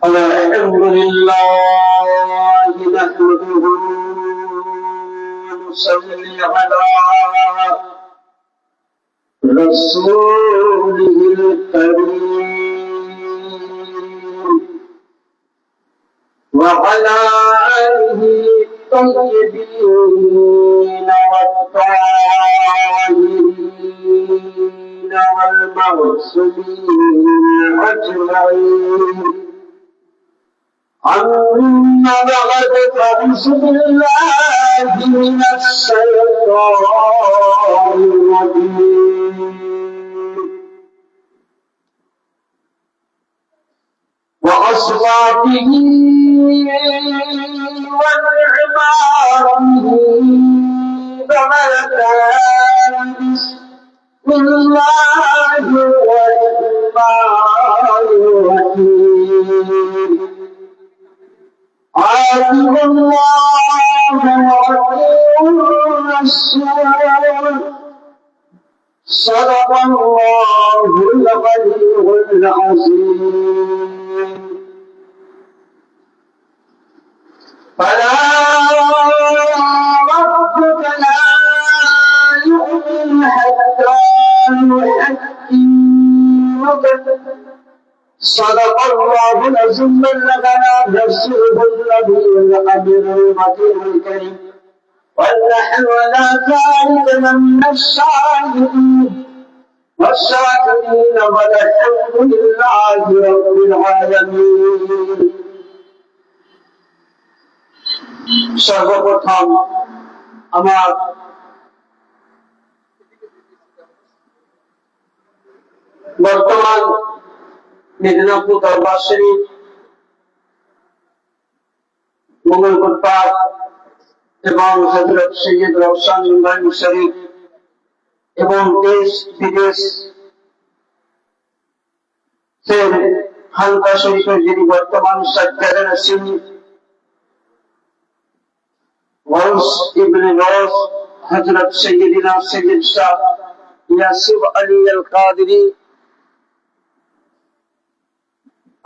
الحمد لله نحمده ونصلي على رسوله الكريم وعلى آله الطيبين والطاهرين والمعصومين أجمعين. أما بعد فأعوذ بالله من الشيطان الرجيم وأصحابه ونعماره وملكان بسم الله الرحمن الرحيم. عاتب الله وعاتب الرسول صدق الله العلي العظيم. فلا ربك لا يؤمن حتى يحكمك صدق الله العظيم. بلغنا رسوله النبي الأمين المكين الكريم ونحن على ذلك من الشاهدين والشاكرين والحمد لله رب العالمين. সর্বপ্রথম আমার বর্তমান মেদিনীপুর দরবার শরীফ মঙ্গলকোট পাক এবং হযরত সৈয়দ রওশন ইব্রাহিম শরীফ এবং দেশ বিদেশ খানকা শরীফের যিনি বর্তমান সজ্জাদার সিনি গৌস ইবনে গৌস হযরত সৈয়দিনা সৈয়দ শাহ ইয়াসিফ আলী আল কাদেরী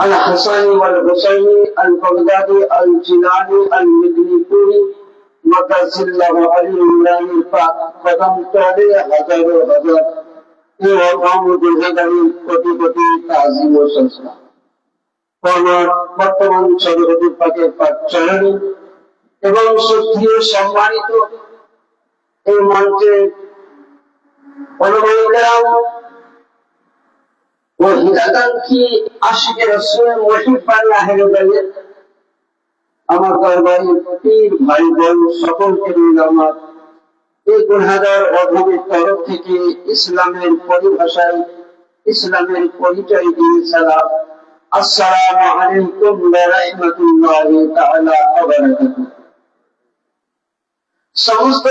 الحسني والحسيني البغدادي الجيلاني المدنيپوری مقدس الله علی علیہ پاک قدم توڑے ہزاروں ہزار یہ قوم دیگری کوٹی کوٹی تعظیم و سجدہ اور বর্তমান সভাপতি পাকের পাক চরণে এবং শ্রদ্ধেয় সম্মানিত এই মঞ্চে অনুমোদন وهدايتي عاشق رسول محبان আহলে বাইত আমার দরবারে পীর ভাই বোন সকলকে আমার এই গুণহাদার অভাবের তরফ থেকে ইসলামের পরিভাষায় ইসলামের পরিচয় দিয়ে সালাম আসসালামু আলাইকুম ওয়া রাহমাতুল্লাহি তাআলা ওয়া বারাকাতুহু। সমস্ত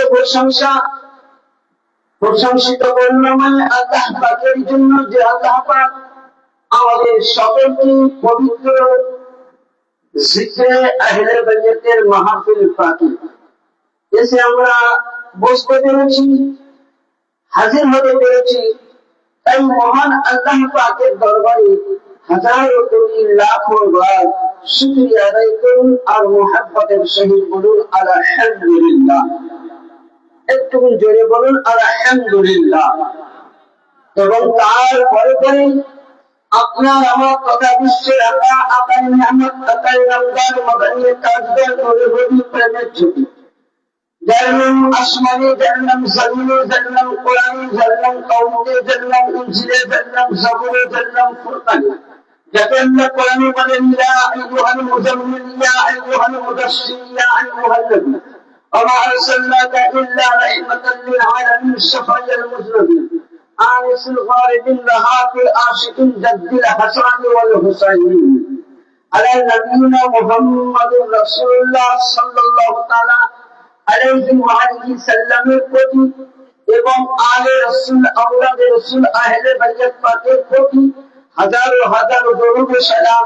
প্রশংসিত বর্ণময় আল্লাহ পাকের জন্য যে আল্লাহ পাক আমাদের সকলকে পবিত্র জিকরে আহলে বাইতের মাহফিল পাকে এসে আমরা বসতে পেরেছি, হাজির হতে পেরেছি। তাই মহান আল্লাহ পাকের দরবারে হাজারো কোটি লাখো বার শুকরিয়া আদায় করুন আর মুহাব্বতের সহিত বলুন আলহামদুলিল্লাহ। একটু জোরে বলুন আলহামদুলিল্লাহ। এবং তারপরে পরে আপনার আমার কথা বিশ্বের আল্লাহ আকাই নিয়ামত আকাই রমজান মদনী তাজদার নূরুল প্রেমের ছবি জান্নাম আসমানি জান্নাম জমিনে জান্নাম কোরআনে জান্নাম কাউমে জান্নাম ইনজিলে জান্নাম জাবুরে জান্নাম ফুরকানে যাতে আমরা কোরআনে বলেন ইয়া আইয়ুহাল মুজাম্মিল ইয়া আইয়ুহাল মুদাশশির ইয়া আইয়ুহাল নবী وما أرسلناك إلا رحمة للعالمين الشفيع المذنبين آنس الغارب الرهاب العاشق جد الحسن والحسين على نبينا محمد رسول الله صلى الله تعالى عليه وآله وسلم প্রতি এবং আলে রাসূল আওলাদে রাসূল আহলে বাইত পাকের প্রতি হাজারো হাজারো দরুদ ও সালাম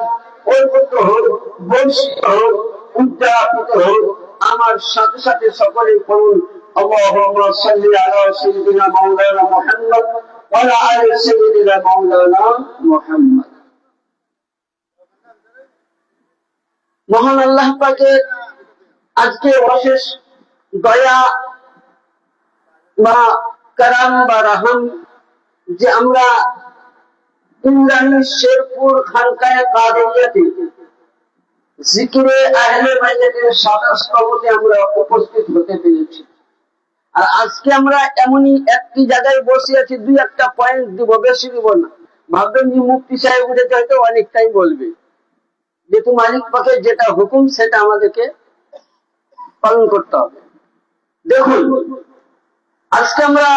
অর্পিত হোক, বর্ষিত হোক, উদ্যাপিত হোক। আমার সাথে সাথে সকলে পড়ুন আল্লাহুম্মা সাল্লি আলা সাইয়্যিদিনা মাওলানা মুহাম্মদ ওয়া আলা আলি সাইয়্যিদিনা মাওলানা মুহাম্মদ। মহান আল্লাহ পাকের আজকে অশেষ দয়া বা কারাম বা রাহাম যে আমরা ইন্দ্রাণী শেরপুর খানকায় কাদেরিয়াতে জিকিরে আহলে বাইতের ২৭তমতে আমরা উপস্থিত হতে পেরেছি। আর আজকে আমরা এমনই একটি জায়গায় বসে আছি, দুই একটা পয়েন্ট দিব, বেশি দিব না। ভাববেন যে মুফতি সাহেব উঠেছে হয়তো অনেক টাইম বলবে, যেহেতু মালিক পাকের যেটা হুকুম সেটা আমাদেরকে পালন করতে হবে। দেখুন, আজকে আমরা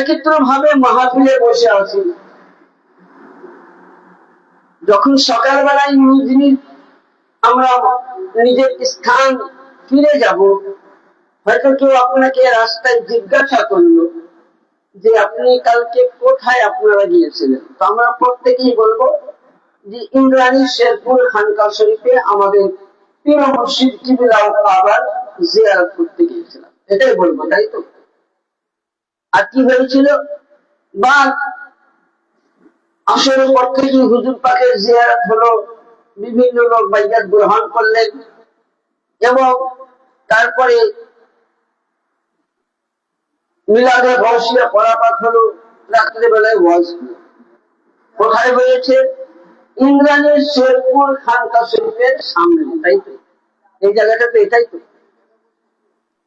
একত্র ভাবে মাহফিলে বসে আছি। যখন সকালবেলায় আমরা নিজের স্থান ফিরে যাব, হয়তো কেউ আপনাকে রাস্তায় জিজ্ঞাসা করলো যে আপনি কালকে কোথায় আপনারা গিয়েছিলেন, তো আমরা প্রত্যেকেই বলবো যে ইন্দ্রাণী শেরপুর খানকা শরীফে আমাদের পীর মুর্শিদ কিবলা ও কাবার জিয়ারত করতে গিয়েছিলাম, এটাই বলবো, তাই তো? আর কি হয়েছিল? বা আসরের পর থেকে হুজুর পাকের জিয়ারত হলো, বিভিন্ন লোক বাইয়াত গ্রহণ করলেন এবং তারপরে মিলাদে বর্ষিয়া পড়াপাঠ হলো, রাত্রেবেলায় ওয়াজ হলো। কোথায় হয়েছে? ইন্দ্রাণীর শেরপুর খানকা শরীফের সামনে, তাই তো? এই জায়গাটা তো এটাই তো।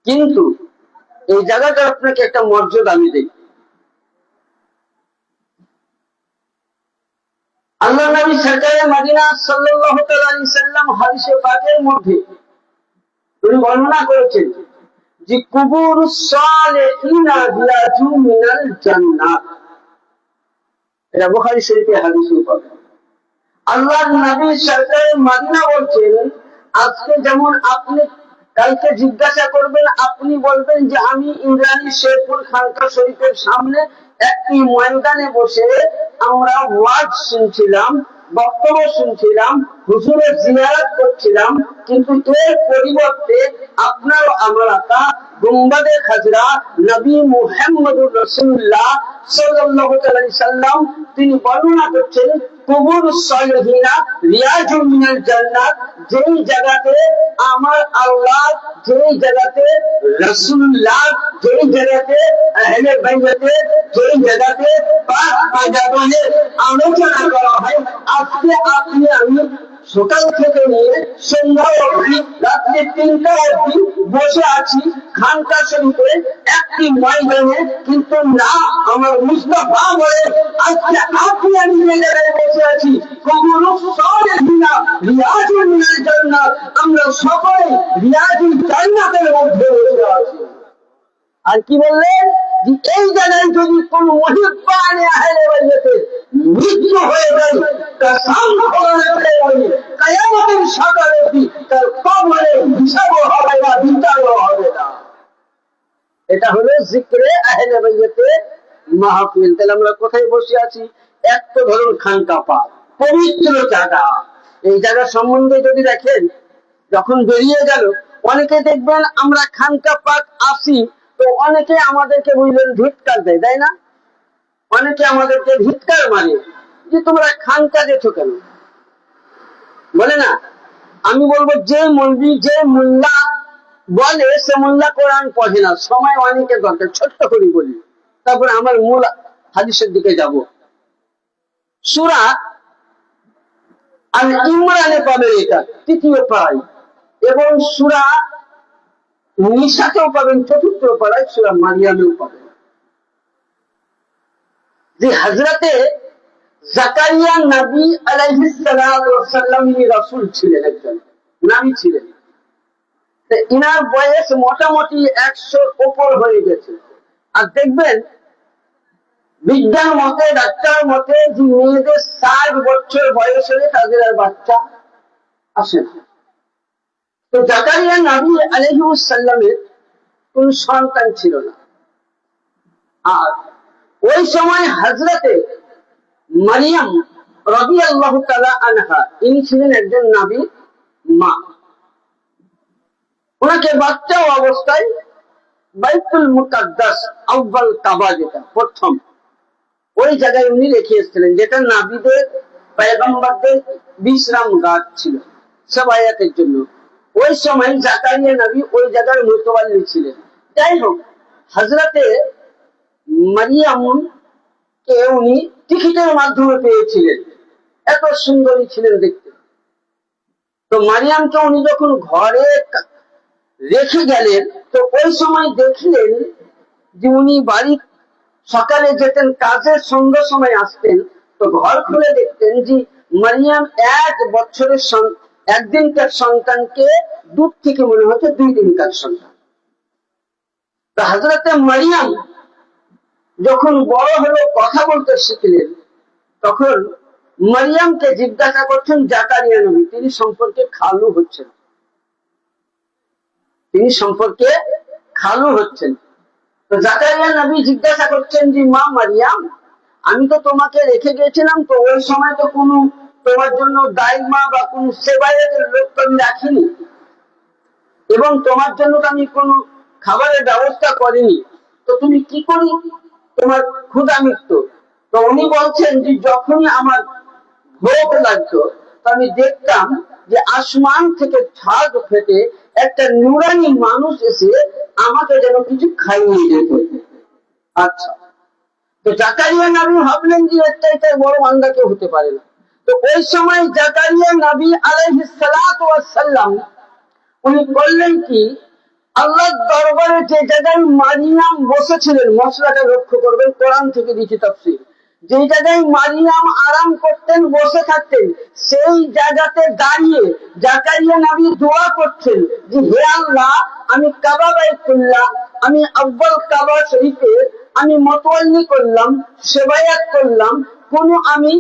কিন্তু এই জায়গাটা আপনাকে একটা মর্যাদা আমি দেখি। আল্লাহ নবী সরকারে মদিনা সাল্লাল্লাহু আলাইহি সাল্লাম হাদিসে পাকের মধ্যে উনি বর্ণনা করেছেন যে কুবুরুস সালিহিনা বিয়াজু মিনাল জান্নাত, এটা বুখারী শরীফে হাদিসে পাবেন। আল্লাহ নবী সরকারে মদিনা বলছেন, আজকে যেমন আপনি কালকে জিজ্ঞাসা করবেন, আপনি বলবেন যে আমি ইন্দ্রাণী শেরপুর খানকা শরীফের সামনে একটি ময়দানে বসে আমরা ওয়াজ শুনছিলাম, বক্তব্য শুনছিলাম, হুজুরের জিয়ারত করছিলাম, কিন্তু এর পরিবর্তে আপনার আমরা গুম্বাদে খাজরা নবী মুহাম্মদুর রাসূলুল্লাহ সাল্লাল্লাহু আলাইহি সাল্লাম তিনি বর্ণনা করছেন কুবুরুস সালিহিনা রিয়াজুম মিনাল জান্নাত, যেই জায়গাতে আমার আল্লাহ, যেই জায়গাতে রাসূলুল্লাহ, যেই জায়গাতে আহলে বাইতে, যেই জায়গাতে পাক পায়গাম্বরের আলোচনা করা হয়। আজকে আপনি আমি সকাল থেকে নিয়ে সন্ধ্যা অবধি রাত্রি ৩টা অবধি বসে আছি খানকা শরীফে একটি ময়দানে, কিন্তু না আমার মুস্তাফা বলে আজকে আপনি আমি যে জায়গায় বসে আছি কুবুরুস সালিহিনা রিয়াজুল মিনাল জান্নাত, আমরা সকলে রিয়াজুল জান্নাতের মধ্যে বসে আছি। আর কি বললেন যে এই জায়গায় যদি কোন মুহিব্বানে আহলে বাইতে মৃত্যু হয়ে যায়, তার সামনে কিয়ামতের সকালে তার কবরে হিসাবও হবে না, বিচারও হবে না। এটা হলো জিকরে আহলে বাইতের মাহফিল। তাহলে আমরা কোথায় বসে আছি? এক তো ধরুন খানকা পাক, পবিত্র জায়গা। এই জায়গা সম্বন্ধে যদি দেখেন, যখন বেরিয়ে গেল, অনেকে দেখবেন আমরা খানকা পাক আসি তো অনেকে আমাদেরকে বুঝলেন ধিক্কার দেয়, তাই না? অনেকে আমাদেরকে ধিক্কার মানে যে তোমরা খানকা যেছো কেন, বলে না? আমি বলবো যে মৌলবি, যে মোল্লা বলে সে মোল্লা কোরআন পড়ে না, সময় অনেকের দরকার, ছোট্ট করে বলি, তারপর আমার মূল হাদিসের দিকে যাব। সূরা আল ইমরানে পাবেন এটা তৃতীয় পাড়ায়, এবং সূরা নিসাতেও পাবেন চতুর্থ পাড়ায়, সূরা মারিয়ামেও পাবেন। যে হযরতে জাকারিয়া নবী আলাইহিস সালাতু ওয়াস সালাম ইনি রাসূল ছিলেন, একজন নবী ছিলেন। ইনার বয়স মোটামুটি ১০০-র উপর হয়ে গেছে। আর দেখবেন বিজ্ঞান মতে, ডাক্তার মতে, যে মেয়েদের ৬০ বছর বয়স হলে তাদের আর বাচ্চা আসে না। তো জাকারিয়া নবী আলাইহিস সালামের কোন সন্তান ছিল না। আর ওই সময় হযরতে মারিয়াম রাদিয়াল্লাহু তাআলা আনহা, ইনি ছিলেন একজন নবীর মা। ওনাকে বাচ্চা অবস্থায় বাইতুল মুকাদ্দাস, আউয়াল কাবা, যেটা প্রথম, ওই জায়গায় উনি রেখে এসেছিলেন, যেটা নবীদের পয়গম্বরদের বিশ্রাম গাছ ছিল, সেবায়াতের জন্য। ওই সময় জাকারিয়া নবী ওই জায়গার মুতওয়াল্লি ছিলেন। যাই হোক, হযরতে মারিয়াম কে উনি টিকিটের মাধ্যমে পেয়েছিলেন, এত সুন্দরী ছিলেন দেখতে। তো মারিয়ামকে উনি যখন ঘরে রেখে গেলেন, তো ওই সময় দেখলেন যে উনি বাড়ি সকালে যেতেন, কাজের সন্ধ্যার সময় আসতেন, তো ঘর খুলে দেখতেন যে মারিয়াম 1 বছরের একদিনকার সন্তানকে দূর থেকে মনে হচ্ছে 2 দিনকার সন্তান। তো হযরতে মারিয়াম যখন বড় হলো, কথা বলতে শিখলেন, তখন মারিয়ামকে জিজ্ঞাসা করছেন জাকারিয়া নবী, তিনি সম্পর্কে খালু হচ্ছেন, তো জাকারিয়া নবী জিজ্ঞাসা করছেন যে মা মারিয়াম, আমি তো তোমাকে রেখে গেছিলাম, তো ওই সময় তো কোনো তোমার জন্য দাইমা বা কোন সেবায়েতের লোক তো আমি রাখিনি, এবং তোমার জন্য তো আমি কোনো খাবারের ব্যবস্থা করিনি, তো তুমি কি করি তোমার ক্ষুধা মৃত্যু? তো উনি বলছেন যে যখনই আমার ভোগ লাগতো, তো আমি দেখতাম যে আসমান থেকে ছাদ ফেটে একটা নুরানি মানুষ এসে আমাকে যেন কিছু খাইয়ে যেত। আচ্ছা, তো জাকারিয়া নবী ভাবলেন যে এর চাইতে বড় বান্দা কেউ হতে পারে না। তো ওই সময় জাকারিয়া নবী আলাইহিস সালাতু ওয়াস সালাম উনি বললেন কি, আল্লাহর দরবারে যে জায়গায় মারিয়াম বসেছিলেন, মশলাটা লক্ষ্য করবেন, কোরআন থেকে দিচ্ছি তাফসীর, যে জায়গায় মারিয়াম আরাম করতেন, বসে থাকতেন, সেই জায়গাতে দাঁড়িয়ে জাকারিয়া নবী দোয়া করছেন যে হে আল্লাহ, আমি কাবা বাইতুল্লাহ, আমি আব্বাল কাবা শরীফে আমি মুতওয়াল্লি করলাম, সেবায়াত করলাম, আমি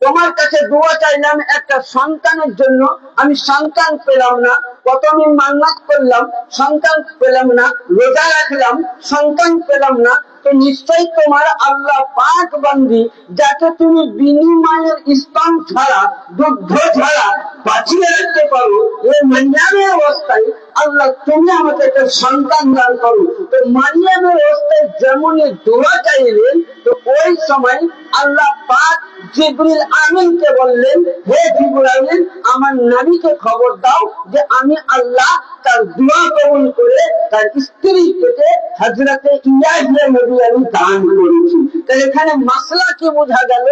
তোমার কাছে দোয়া চাইলাম একটা সন্তানের জন্য, আমি সন্তান পেলাম না, কত আমি মান্নাত করলাম, সন্তান পেলাম না, রোজা রাখলাম, সন্তান পেলাম না, তো নিশ্চয়ই তোমার আল্লাহ পাক বান্দি, যাকে তুমি বিনিময়ের স্তন ছাড়া, দুগ্ধ ছাড়া বাঁচিয়ে রাখতে পারো, এই মারিয়ামের অবস্থায় আল্লাহ তুমি আমাকে একটা সন্তান দান করো। তো মারিয়ামের অবস্থায় যেমনই দোয়া চাইলেন, তো ওই সময় আল্লাহ পাক জিবরিল আমিনকে বললেন, হে জিবরাইল, আমার নবীকে খবর দাও যে আমি আল্লাহ তার দোয়া কবুল করে তার স্ত্রী পেটে হযরতে ইয়াহইয়া নবী আমি দান করেছি। তাহলে এখানে মাসলা কি বোঝা গেল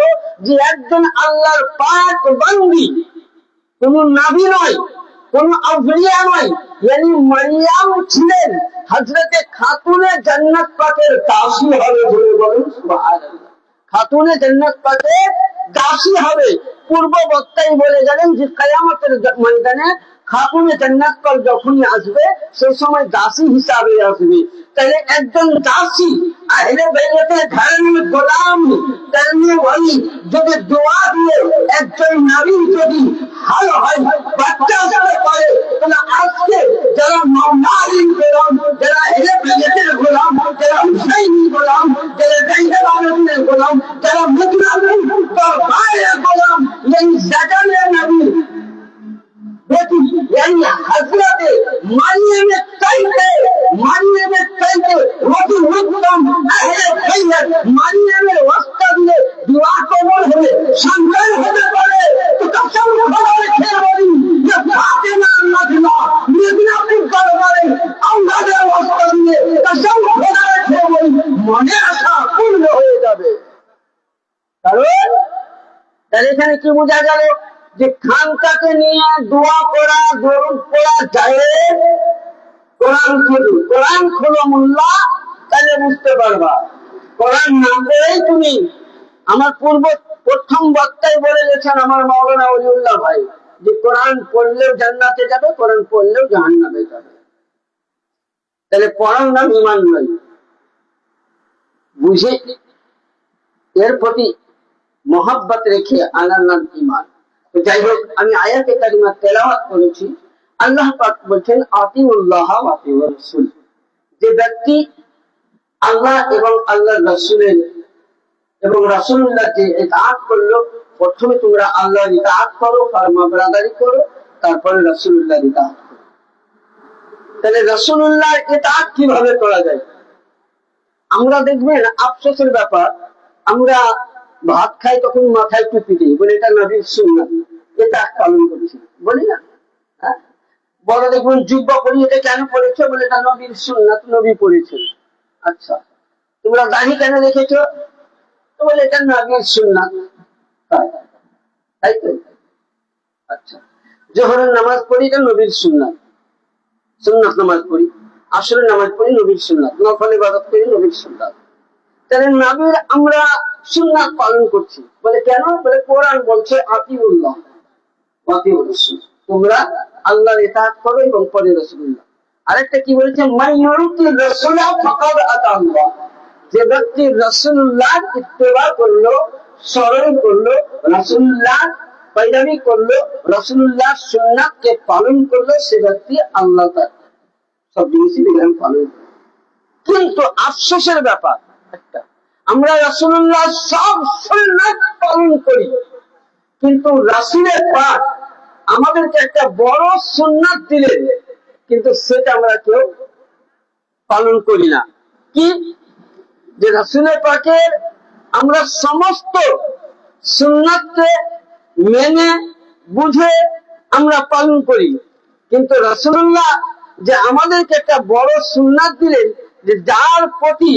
যে একজন আল্লাহর পাক বান্দি, কোন নবী নয়, কোন আউলিয়া নয়, यानी মারিয়াম ছিলেন হযরতে খাতুনে জান্নাত পাকের দাসী হবে, বলে বলুন সুবহানাল্লাহ। খাতুনে জান্নাত পাকের দাসী হবে। পূর্ব বক্তাই বলে গেলেন যে কিয়ামতের ময়দানে খাতুনে জান্নাত পাক যখনই আসবে, সেই সময় দাসী হিসাবে আসবে। তাহলে একজন দাসী আহলে বাইতের ধর্মের গোলাম করনে ওয়ালি যদি দোয়া দিয়ে একজন নবী যদি হাল হয়, বাচ্চা আসলে পারে, তাহলে আজকে যারা মাওলানা গোলাম, যারা আহলে বাইতের গোলাম, যারা হুসাইনি গোলাম, যারা জাইনাবাদের গোলাম, যারা মুসলিম দরবারের গোলাম, এই জাগানের নবী বেটি, यानी हजरत মারিয়ামের চাইতে অতি উত্তম আহলে বাইত মারিয়ামের ওয়াস্তা দিয়ে দোয়া কবুল হবে, সন্তান হতে পারে। তো কসম খোদার খেয়ে বলি যে ফাতেমা আল্লাহ নবীর দরবারে আল্লাহর ওয়াস্তা দিয়ে কসম খোদার খেয়ে বলি মনে আশা পূর্ণ হয়ে যাবে। কারণ তাহলে এখানে কি বোঝা গেল যে খানকাকে নিয়ে দোয়া করা, দরুদ পড়া যায়। কোরআন খোলো মোল্লা, তাহলে বুঝতে পারবা। কোরআন না পড়েই তুমি, আমার প্রথম বক্তাই বলে গেছেন আমার মাওলানা ওলিউল্লাহ ভাই, যে কোরআন পড়লেও জান্নাতে যাবে, কোরআন পড়লেও জাহান্নামে যাবে। তাহলে পড়ার নাম ঈমান নয়, বুঝে এর প্রতি মহব্বত রেখে আনার নাম ঈমান। যাই হোক, আমি আয়াতে কারিমা তেলাওয়াত করেছি। আল্লাহ পাক বলছেন আতিউল্লাহ ওয়া আতিউর রাসূল, যে ব্যক্তি আল্লাহ এবং আল্লাহর রাসূলের এবং রাসূলুল্লাহ যে ইতাআত করলো, প্রথমে তোমরা আল্লাহর ইতাআত করো, ফরমাবরদারি করো, তারপরে রাসূলুল্লাহর ইতাআত করো। তাহলে রাসূলুল্লাহর ইতাআত কিভাবে করা যায়? আমরা দেখবেন আফসোসের ব্যাপার, আমরা ভাত খাই তখন মাথায় টুপি দিই, বলে এটা নবীর সুন্নাত, এটা পালন করছি, বলি না? বড় দেখুন জুব্বা পরি, এটা কেন পড়েছে? বলে এটা নবীর সুন্নাত, নবী পড়েছেন। আচ্ছা, তোমরা দাড়ি কেন রেখেছো? তো বলে এটা নবীর সুন্নাত, তাই তো। আচ্ছা, জোহরের নামাজ পড়ি, এটা নবীর সুন্নাত, সুন্নাত নামাজ পড়ি। আসরের নামাজ পড়ি, নবীর সুন্নাত। নফল ইবাদত করি, নবীর সুন্নাত। তাহলে নবীর আমরা সুন্নাত পালন করছি। বলে কেন? বলে কোরআন বলছে আতিউল্লাহ ওয়াতিউর রাসূল, তোমরা আল্লাহর ইতাআত করো এবং পরে রাসূলুল্লাহ। আরেকটা কি বলেছে? মাইয়ুতি রাসূলা ফাকাদ আতা আল্লাহ, যে ব্যক্তি রাসূলুল্লাহর ইত্তেবা করলো, স্মরণ করলো, রাসূলুল্লাহ পয়গামি করলো, রাসূলুল্লাহ সুন্নাতকে পালন করলো, সে ব্যক্তি আল্লাহ তাআলা সব জিনিসই বিধান পালন। কিন্তু আফসোসের ব্যাপার একটা, আমরা রাসূলুল্লাহ সব সুন্নাত পালন করি, কিন্তু রাসূলের পাক আমাদেরকে একটা বড় সুন্নাত দিলেন, কিন্তু সেটা আমরা কেউ পালন করি না। কি? যে রাসূলের পাকের আমরা সমস্ত সুন্নাতকে মেনে বুঝে আমরা পালন করি, কিন্তু রাসূলুল্লাহ যে আমাদেরকে একটা বড় সুন্নাত দিলেন, যে যার প্রতি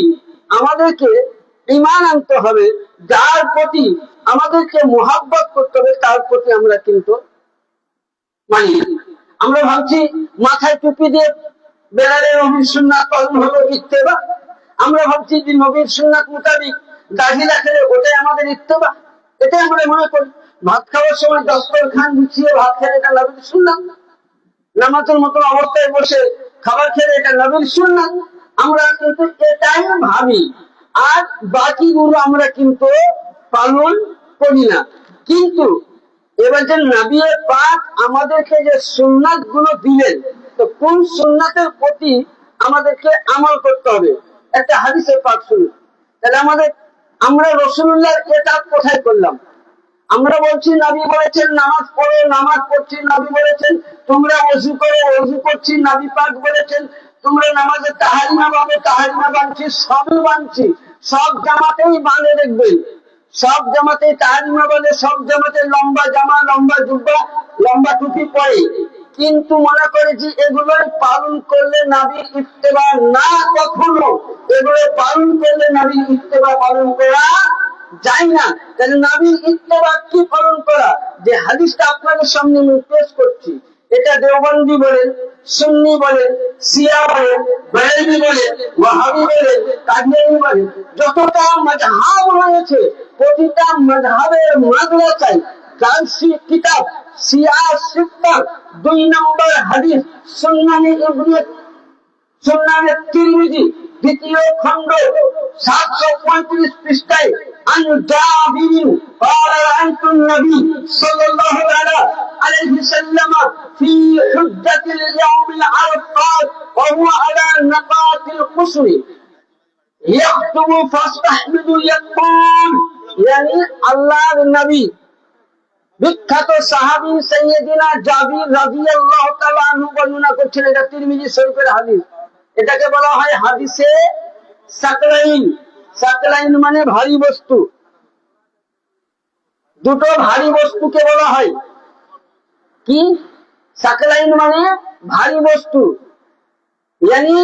আমাদেরকে ঈমান আনতে হবে, যার প্রতি আমাদেরকে মুহাব্বত করতে হবে, তার প্রতি আমরা কিন্তু মানি। আমরা ভাবছি মাথায় টুপি দিয়ে বেড়ালে নবীর সুন্নাত পালন হলো ইত্তেবা। আমরা ভাবছি যে নবীর সুন্নাত মোতাবিক দাড়ি রাখলে ওটাই আমাদের ইত্তেবা, এটাই আমরা মনে করি। ভাত খাওয়ার সময় দস্তরখান বিছিয়ে ভাত খেলে এটা নবীর সুন্নাত, নামাজের মতো অবস্থায় বসে খাবার খেলে এটা নবীর সুন্নাত। আমরা কিন্তু এটাই ভাবি, আর বাকিগুলো আমরা কিন্তু পালন করি না। কিন্তু এবার যে নবী পাক আমাদেরকে যে সুন্নাত গুলো দিলেন, তো কোন সুন্নাতের প্রতি আমাদেরকে আমল করতে হবে? একটা হাদিসের পাক শুনুন। তাহলে আমরা রাসূলুল্লাহর ইতাআত কোথায় করলাম? আমরা বলছি নবী বলেছেন নামাজ পড়ো, নামাজ পড়ছি, নবী বলেছেন তোমরা ওযু করো, ওযু করছি, নবী পাক বলেছেন তোমরা নামাজে তাহরিমা বাঁধো, তাহরিমা বাঁধছি, সবই বাঁধছি। সব জামাতেই বাঁধে, দেখবেন সব জামাতে তাহরিমা বাঁধে, সব জামাতে লম্বা জামা, লম্বা জুব্বা, লম্বা টুপি পরে, কিন্তু মনে করেছি এগুলোই পালন করলে নবীর ইত্তেবা না। কখনো এগুলো পালন করলে নবীর ইত্তেবা পালন করা যায় না। তাহলে নবীর ইত্তেবা কি পালন করা? যে হাদিসটা আপনাদের সামনে আমি পেশ করছি, এটা দেওবন্দি বলেন, সুন্নি বলেন, শিয়া বলেন, বেরেলভী বলেন, ওয়াহাবি বলেন, কাদিয়ানী বলেন, যতটা মাযহাব রয়েছে প্রতিটা মাযহাবের মাদ্রাসায় কিতাব শিয়া সিত্তা 2 নম্বর হাদিস সুন্নানে তিরমিজি 2য় খণ্ড 735 পৃষ্ঠায় عن جابر قال رأيت النبي صلى الله عليه وسلم في حجة اليوم العرفات وهو على نقاط القصر يخطب فاستحمد يقول, يعني الله النبي বিখ্যাত সাহাবী সাইয়েদিনা জাবির রাদিয়াল্লাহু তাআলা আনহু বর্ণনা করছেন। এটা তিরমিজি শরীফের হাদিস। এটাকে বলা হয় হাদিসে সাকলাইন। সাকলাইন মানে ভারী বস্তু। দুটো ভারী বস্তুকে বলা হয় কি? সাকলাইন মানে ভারী বস্তু। यानी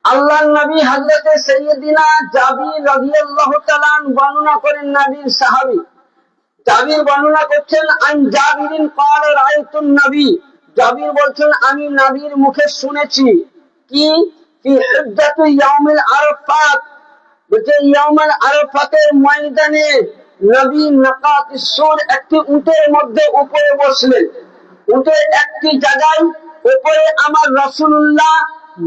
আল্লাহর নবী হযরতে সাইয়েদিনা জাবির রাদিয়াল্লাহু তাআলা বর্ণনা করেন, নবীর সাহাবী জাবির বর্ণনা করছেন, আন জাবিরিন قال রাআইতু النبي, জাবির বলছেন আমি নবীর মুখে শুনেছি কি? ফি হুজ্জাতু ইয়াউমিল আরাফাত, যে ইয়াউমুল আরাফাতের ময়দানে নবী নাকাতিস সুর, একটি উটের মধ্যে উপরে বসলেন। উটের একটি জায়গায় উপরে আমার রাসূলুল্লাহ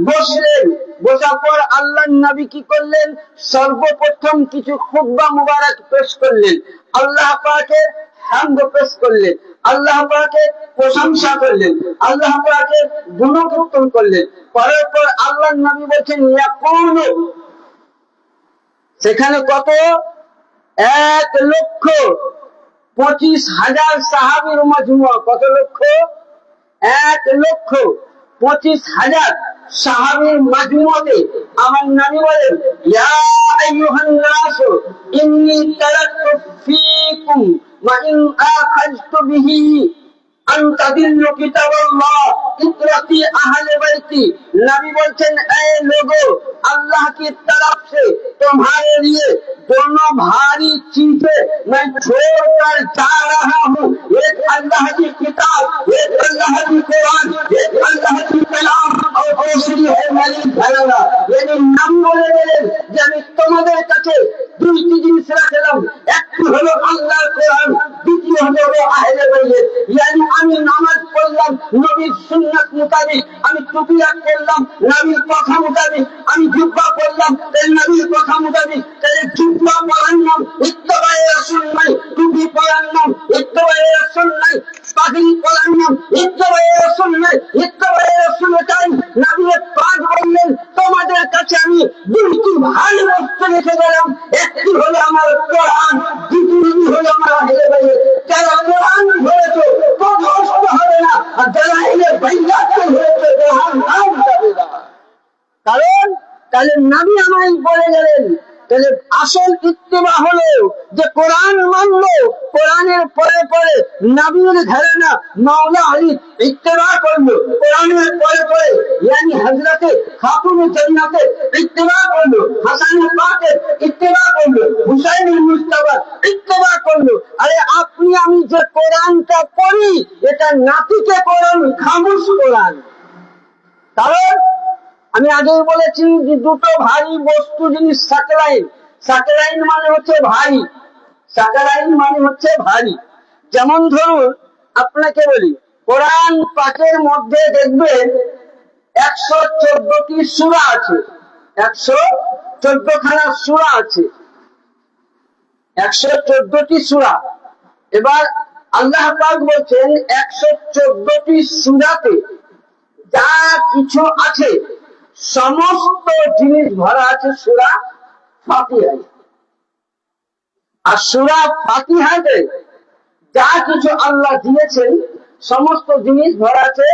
বসলেন। বসার পর আল্লাহর নবী কি করলেন? সর্বপ্রথম কিছু খুতবা মুবারক পেশ করলেন, আল্লাহ পাকের হামদ পেশ করলেন, আল্লাহ পাকের প্রশংসা করলেন, আল্লাহ পাকের গুণকীর্তন করলেন। পরের পর আল্লাহর নবী বলেছেন ইয়াকুলু, সেখানে কত? 1,25,000 সাহাবীর মজমুয়া। কত লক্ষ? 1,25,000 সাহাবীর মজমুয়াতে আমার নবী বলেন ইয়া আইয়ুহান নাস ইন্নী তারাকতু ফীকুম মা ইন আখাযতু বিহি আন তাদিল্লু কিতাবাল্লাহ ইকরাতি আহলে বাইতি। নবী বলছেন, এ লোগো, अल्लाह की तरफ से तुम्हारे लिए दोनों भारी चीजें मैं छोड़कर जा रहा हूँ। एक अल्लाह की किताब, एक अल्लाह की कुरान, एक अल्लाह की कलाम और दूसरी है मेरी घराना। यानी नाम बोले গেলেন যে আমি তোমাদের কাছে দুইটি জিনিস রাখলাম, একটি হলো আল্লাহর কোরআন, দ্বিতীয় হলো আহলে বাইত। यानी আমি নামাজ পড়লাম নবীর সুন্নাত মোতাবেক, আমি টুপি পরলাম নবীর কথা মোতাবেক, আমি জুব্বা পরলাম নবীর কথা মোতাবেক। তাহলে জুব্বা পরার নাম ইত্তেবায়ে রাসূল নাই, টুপি পরার নাম ইত্তেবায়ে রাসূল নাই, পাগড়ি পরার নাম ইত্তেবায়ে রাসূল নাই। ইত্তেবায়ে রাসূল চাই। নবী পাক বললেন, তোমাদের কাছে আমি দুইটি ভালো বস্তু রেখে গেলাম, একটি হলো আমার কোরআন, দ্বিতীয়টি হলো আমার আহলে বাইত। যারা কোরআন ধরেছো তো নষ্ট হবে না, আর যারা আহলে বাইত ধরেছো কোরআন নাম যাবে না। কারণ তাহলে নবী আমায় বলে গেলেন, তাহলে আসল ইত্তেবা হলো যে কোরআন মানলো, কোরআনের পরে পরে নবীর ঘরানা মাওলা আলী ইত্তেবা করলো, কোরআনের পরে পরে यानी হযরতে খাতুনে জান্নাতের ইত্তেবা করলো, হাসান পাকের ইত্তেবা করলো, হুসাইনের মুস্তাফা ইত্তেবা করলো। আরে আপনি আমি যে কোরআনটা পড়ি এটা নাতিকে কোরআন, খামোশ কোরআন। কারণ আমি আগেই বলেছি যে দুটো ভারী বস্তু জিনিস সাকরাইন। সাকরাইন মানে হচ্ছে ভারী, সাকরাইন মানে হচ্ছে ভারী। যেমন ধরুন আপনাকে বলি, কোরআন পাকের মধ্যে দেখবেন 114টি সূরা আছে, 114 খানা সূরা আছে, 114টি সূরা। এবার আল্লাহ পাক বলছেন 114টি সূরাতে যা কিছু আছে সমস্ত জিনিস ভরা আছে সূরা ফাতিহায়। আর সূরা ফাতিহাতে যা কিছু আল্লাহ দিয়েছেন সমস্ত জিনিস ভরা আছে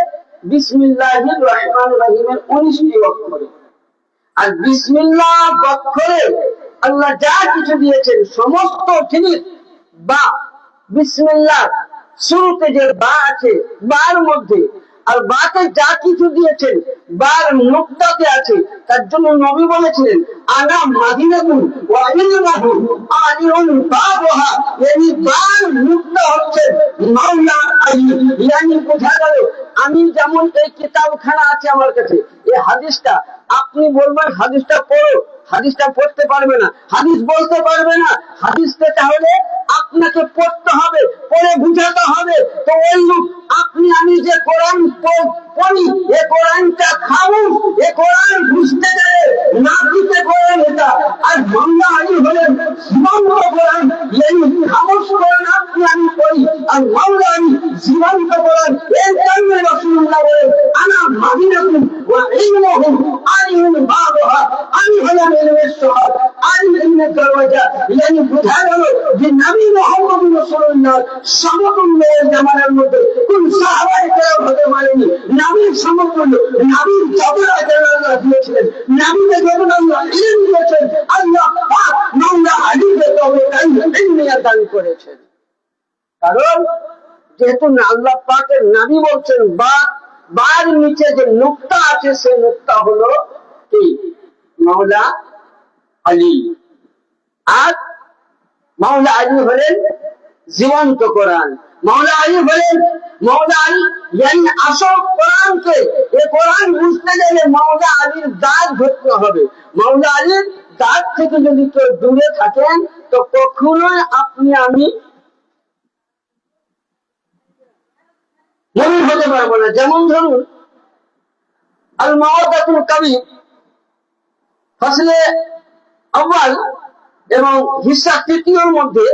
বিসমিল্লাহির রহমানির রহিমের 19টি অক্ষরে। আর বিসমিল্লাহ অক্ষরে আল্লাহ যা কিছু দিয়েছেন সমস্ত জিনিস, বা বিসমিল্লাহ শুরুতে যে বা আছে বার মধ্যে, আর বাতে যা কিছু দিয়েছেন বার নুকতাতে আছে। তার জন্য নবী বলেছিলেন, আনা মাদিনাতুন ওয়া ইলমুহু আলিউন বাবুহা। এই বার নুকতা হচ্ছে মাওলা আলী। ইয়ানি বোঝা গেল আমি যেমন এই কিতাবখানা আছে আমার কাছে, এই হাদিসটা আপনি বলবেন হাদিসটা পড়ো, হাদিসটা পড়তে পারবে না, হাদিস বলতে পারবে না, হাদিসটা তাহলে আপনাকে পড়তে হবে, পড়ে বুঝাতে হবে। তো ওই আপনি আমি যে কোরআন পড়ি, এ কোরআনটা খামোশ, এ কোরআন বুঝতে গেলে না দিতে কোরআন এটা। আর মাওলা আলী হলেন জীবন্ত কোরআন, এই খামোশ কোরআন আপনি আমি পড়ি, আর মাওলা আলী জীবন্ত কোরআন। এর কারণে রাসূলুল্লাহ বলেন, আনা মাদিনাতুন ওয়া ইলমুহু আলিউন বাবুহা। আমি হলাম ইলমের শহর, আলী ইলমের দরওয়াজা। ইয়ানি বোঝা গেল যে নবী মুহাম্মদ রাসূলুল্লাহ সমতুল্য জামানার মধ্যে কোন সাহাবায়ে কেরাম হতে পারেনি। নবীর সমতুল্য, নবীর যতটা জানালা দিয়েছিলেন, নবীকে যতটা ইলম দিয়েছেন, আল্লাহ পাক মাওলা আলীকে ততটাই ইলম দান করেছেন। কারণ যেহেতু আল্লাহ পাকের নবী বলছেন, বার নিচে যে নুকতা আছে সে নুকতা হলো কি মাওলা আলী। আর মাওলা আলী হলেন জীবন্ত কোরআন। মাওলা আলী হলেন মাওলা আলী ইয়ানি আসল কোরআনকে, এই কোরআন বুঝতে গেলে মাওলা আলীর দাঁত ধরতে হবে। মাওলা আলীর দাঁত থেকে যদি কেউ দূরে থাকেন তো কখনোই আপনি আমি নবী হতে পারবো না। যেমন ধরুন আল মাওয়াদাতুল কাবির ফসলে আউয়াল এবং হিস্সা তৃতীয়র মধ্যে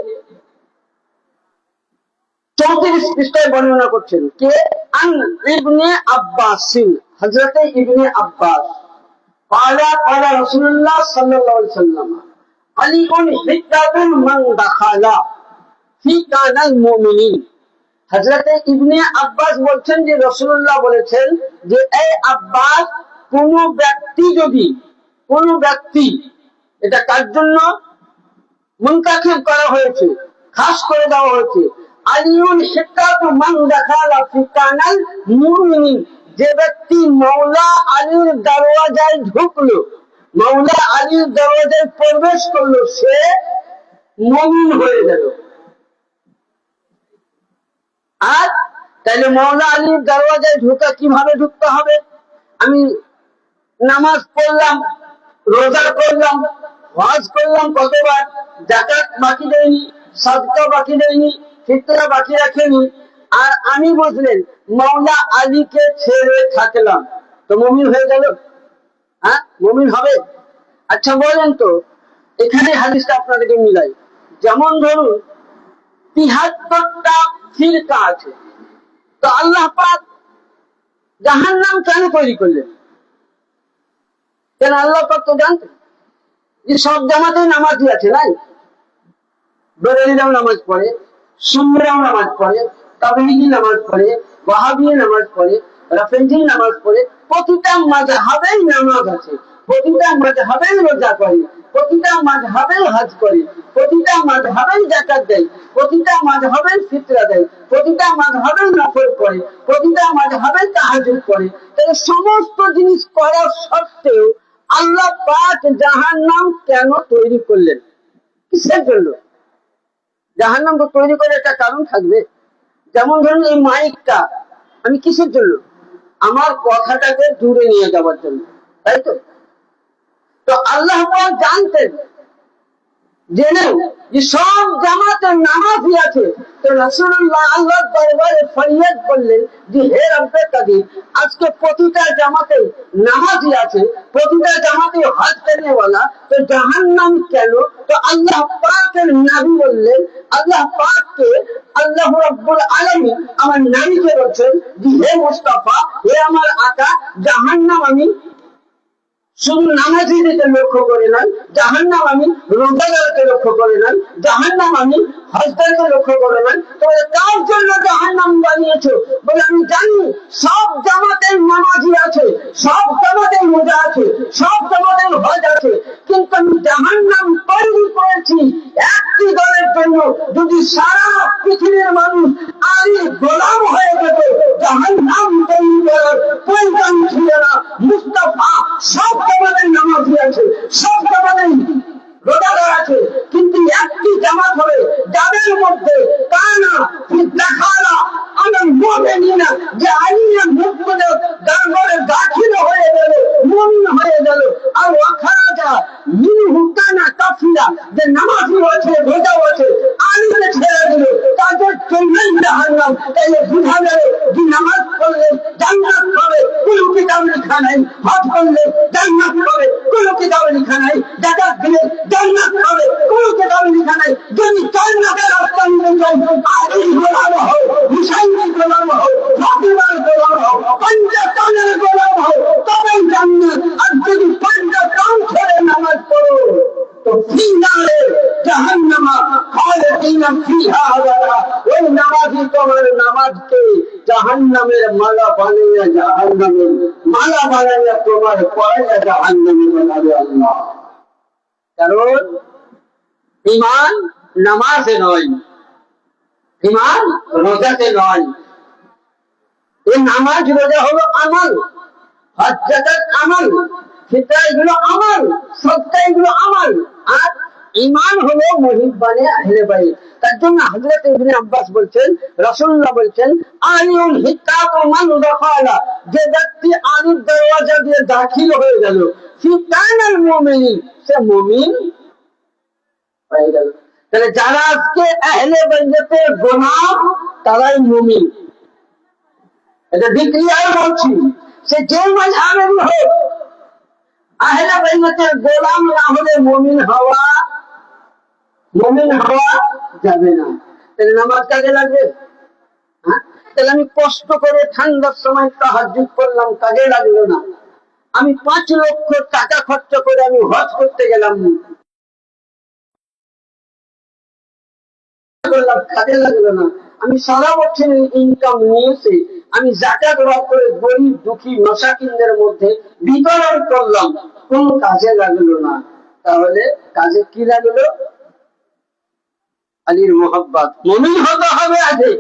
34 পৃষ্ঠায় বর্ণনা করছেন কে আন ইবনে আব্বাস, হযরতে ইবনে আব্বাস قال رسول الله صلى الله عليه وسلم علي حجة من دخل في كان المؤمنين। হযরতে ইবনে আব্বাস বলছেন যে রাসূলুল্লাহ বলেছেন যে এই আব্বাস, কোন ব্যক্তি এটা কার জন্য মুনতাখিব করা হয়েছে, খাস করে দেওয়া হয়েছে। আলিউল হিক্কাতু মান দাখালা ফি কানাল মুমিনিন, যে ব্যক্তি মাওলা আলীর দরওয়াজায় ঢুকলো, মাওলা আলীর দরওয়াজায় প্রবেশ করলো, সে মুমিন হয়ে গেল। আর তাহলে মাওলা আলীর দরওয়াজায় ঢোকা কিভাবে ঢুকতে হবে? আমি নামাজ পড়লাম, রোজা করলাম, হজ করলাম কতবার, যাকাত বাকি দেয়নি, সাদকা বাকি দেয়নি, ফিতরা বাকি রাখেনি, আর আমি বুঝলেন মাওলা আলীকে ছেড়ে থাকলাম, তো মুমিন হয়ে গেল? হ্যাঁ, মুমিন হবে? আচ্ছা বলেন তো, এখানে হাদিসটা আপনাদেরকে মিলাই। যেমন ধরুন ৭৩টা ফিরকা আছে, তো আল্লাহ পাক জাহান্নাম কেন তৈরি করলেন? কেন? আল্লাহ পাক তো জানতেন যে সব জামাতেই নামাজি আছে, নাই? বেরেলিরাও নামাজ পড়ে, সুন্নিরাও নামাজ পড়ে, তাবলীগী নামাজ পড়ে, ওয়াহাবী নামাজ পড়ে, রাফেজি নামাজ পড়ে, প্রতিটা মাযহাবেই নামাজ আছে, প্রতিটা মাযহাবেই রোজা করে, প্রতিটা মাযহাবেই হজ করে, প্রতিটা মাযহাবেই যাকাত দেয়, প্রতিটা মাযহাবেই ফিতরা দেয়, প্রতিটা মাযহাবেই নফল করে, প্রতিটা মাযহাবেই তাহাজ্জুদ করে। তাহলে সমস্ত জিনিস করার সত্ত্বেও আল্লাহ পাক জাহান্নাম কেন তৈরি করলেন? কিসের জন্য? জাহান্নাম তো তৈরি করে একটা কারণ থাকবে। যেমন ধরুন এই মাইকটা আমি কিসের জন্য? আমার কথাটাকে দূরে নিয়ে যাওয়ার জন্য, তাই তো? তো আল্লাহ পাক জানতেন, জেনেও যে সব জামাতের নামাজই আছে, তো রাসূলুল্লাহ আল্লাহর দরবারে ফরিয়াদ করলেন যে হে রব্বে কাদির, আজকে প্রতিটা জামাতে নামাজই আছে, প্রতিটা জামাতে হজ করেওয়ালা, তো জাহান্নাম কেন? তো আল্লাহ পাকের নবী বললেন, আল্লাহ পাককে আল্লাহ রাব্বুল আলামিন আমার নবীকে বলছেন যে হে মুস্তাফা, হে আমার আকা, জাহান্নাম আমি শুধু নামাজীদেরকে লক্ষ্য করে নয়, জাহান্নাম আমি রোজাদারকে লক্ষ্য করে নয়, জাহান্নাম আমি হজদারকে লক্ষ্য করে নয়, তবে কার জন্য জাহান্নাম বানিয়েছো? বলে আমি জানি সব জামাতের নামাজি আছে, সব জামাতের রোজা আছে, সব জামাতের হজ আছে, কিন্তু আমি জাহান্নাম তৈরি করেছি একটি দলের জন্য। যদি সারা পৃথিবীর মানুষ আলী গোলাম হয়ে যেত, জাহান্নাম তৈরি করার প্রয়োজন ছিল না। মুস্তাফা সব জামাতের নামাজি আছে, সব জামাতের রোজাদার আছে, কিন্তু একটি জামাত হবে যাদের মধ্যে কানা দেখালা আমার মুমিনিনা, যে আলিয়া মুক্তদের দরবারে দাখিল হয়ে গেল, মুমিন হয়ে গেল, আর ওয়াখারাজা মিনহু কানা কাফিরা, যে নামাজি আছে, রোজাও আছে, আলিকে ছেড়ে দিল, তাদের জন্যই জাহান্নাম। তাই বুঝা গেল যে নামাজ পড়লে জান্নাত পাবে, কোনো কিতাব লেখা নাই, হজ করলে জান্নাত পাবে, কোনো কিতাব লেখা নাই, যাকাত দিলে জান্নাত পাবে, কোনো কিতাব লেখা নাই। যদি জান্নাতের রাস্তা নিয়ে যাও, আলীর গোলাম হও, হুসাইনের গোলাম হও, ফাতিমার গোলাম হও, পঞ্চতনের গোলাম হও, তবেই জান্নাত। আর যদি পঞ্চতন ছেড়ে নামাজ পড়ো তো ফিনারে জাহান্নামা খালিদিনা ফিহা আবাদা, ওই নামাজি তোমার নামাজকে জাহান্নামের মালা বানাইয়া, জাহান্নামের মালা বানাইয়া তোমার পয়লা জাহান্নামে বানাবে আল্লাহ। কারণ ঈমান নামাজে নয়, ঈমান রোজাতে নয়। এই নামাজ রোজা হলো আমল, হজ যাকাত আমল, ফিতরা এগুলো আমল, সাদকা এগুলো আমল, আর ঈমান হলো মুহিব্বানে আহলে বাইত। তার জন্য হযরত ইবনে আব্বাস বলছেন, রাসূলুল্লাহ বলছেন, আলিউল হিক্কাতু মান দাখালা, যে ব্যক্তি আলীর দরওয়াজা দিয়ে দাখিল হয়ে গেল, ফি কানাল মুমিনিন, সে মুমিন হয়ে গেল। তাহলে যারা আজকে আহলে বাইতের গোলাম তারাই মুমিন। এটা ডিক্লিয়ার করছি, সে যে মাযহাবের হোক, আহলে বাইতের গোলাম না হলে মুমিন হওয়া যাবে না। তাহলে নামাজ কাজে লাগবে? তাহলে আমি কষ্ট করে ঠান্ডার সময় তাহাজ্জুদ করলাম, কাজে লাগলো না। আমি 5 লক্ষ টাকা খরচ করে আমি হজ করতে গেলাম, কাজে লাগলো না। আমি সারা বছরের ইনকাম নিয়েছি, আমি যাকাত রদ করে গরিব দুঃখী মাসাকিনদের মধ্যে বিতরণ করলাম, কোন কাজে লাগলো না। তাহলে কাজে কি লাগলো? আলীর মোহাব্বত, মুমিন হতে হবে আগে।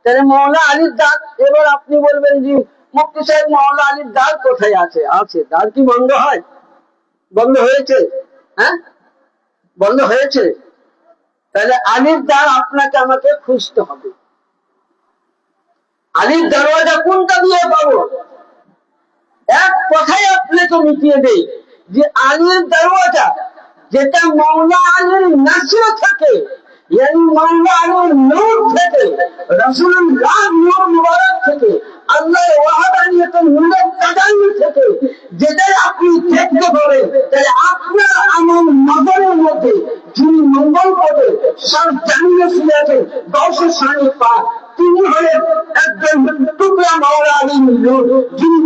তাহলে মওলা আলীর দাঁত, এবার আপনি বলবেন যে মুফতি সাহেব মওলা আলীর দাঁত কোথায় আছে? আছে। দাঁত কি বন্ধ হয়? বন্ধ হয়েছে? হ্যাঁ, বন্ধ হয়েছে। তাহলে আলীর দ্বার আপনাকে আমাকে খুঁজতে হবে। আলীর দরওয়াজা কোনটা দিয়ে পাবো? এক কথায় আপনাকে মিটিয়ে দেই যে আলীর দরওয়াজা যেটা মওলা আলীর নাসির থেকে, यानी मौला আলীর নূর থেকে, রাসূলুল্লাহ নূর মুবারক থেকে, আল্লাহর ওয়াহদানিয়তের নূরের তাজাল্লি থেকে যেটাই আপনি দেখতে পাবেন, তাহলে আপনার আমার নজরের মধ্যে যিনি মঙ্গল পদে সব জানিয়ে শুনেছেন দর্শক সানি পাক, তিনি হলেন একজন টুকরা মওলা আলীর নূর। যিনি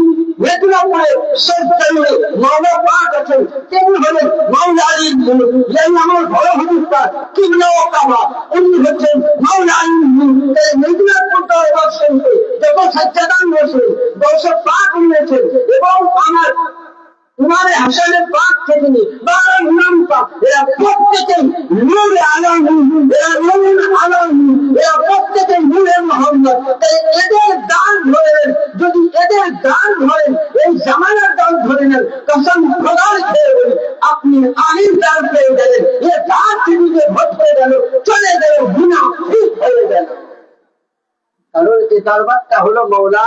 মেদিনীপুরে শেষ জানিয়ে মওলা পাক আছেন, তিনি হলেন মওলা আলীর নূর। এই আমার বড় হুজুর কিবলা ও কাবা, উনি হচ্ছেন মওলা আলীর নূর। এই মেদিনীপুর দরবার শরীফে যত সাজ্জাদান বসে দর্শক পাক নিয়েছেন, এবং আমার ইমামে হাসানের পাক থেকে নিয়ে বারো ইমাম পাক, এরা প্রত্যেকেই নূরে আলা নূর, এরা নূরে আলা নূর, এরা প্রত্যেকেই নূরে মুহাম্মদ। তাই এদের দান ধরে নেন, যদি এদের দান ধরেন, এই জামানার দান ধরে নেন, কসম খোদার খেয়ে বলি আপনি আলীর দান পেয়ে গেলেন। এ দান পৃথিবীতে ভর্তি হয়ে গেল, চলে গেল, গুনাহ ঠিক হয়ে গেল। কারণ এই দরবারটা হলো মওলা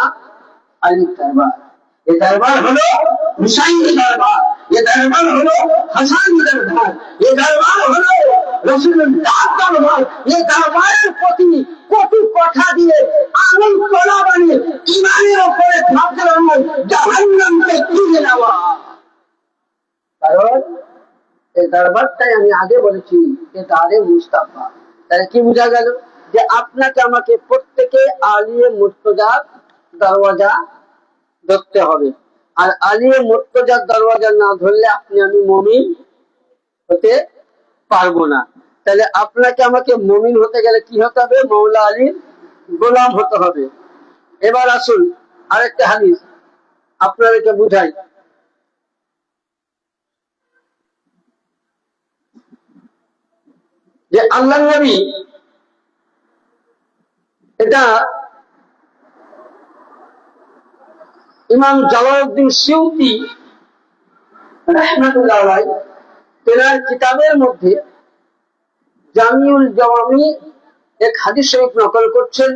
আলীর দরবার, ये दरबार हलो हुसैनी दरबार, ये दरबार हलो हसानी दरबार, ये दरबार हलो रसूलुल्लाह दरबार। ये दरबारेर प्रति कोटी কথা দিয়ে আগুন তোলা বানিয়ে ইমানের উপরে ধাক্কা জাহান্নামকে তুলে নেওয়া। কারণ এই দরবারটাই আমি আগে বলেছি যে দারে মুস্তাফা। তাহলে কি বোঝা গেল যে আপনাকে আমাকে প্রত্যেকে আলিয়ে মুর্তজার দরওয়াজা ধরতে হবে। আর আলিয়ে মুর্তজার দরওয়াজা না ধরলে আপনি আমি মুমিন হতে পারবো না। তাহলে আপনাকে আমাকে মুমিন হতে গেলে কি হতে হবে? মওলা আলীর গোলাম হতে হবে। এবার আসুন আরেকটা হাদিস আপনাদেরকে বুঝাই। যে আল্লাহ নবী, এটা ইমাম জালালউদ্দিন সিউতি রাহমাতুল্লাহ আলাইহি তেনার কিতাবের মধ্যে জামিউল জাওয়ামি এক হাদিস শরীফ নকল করছেন,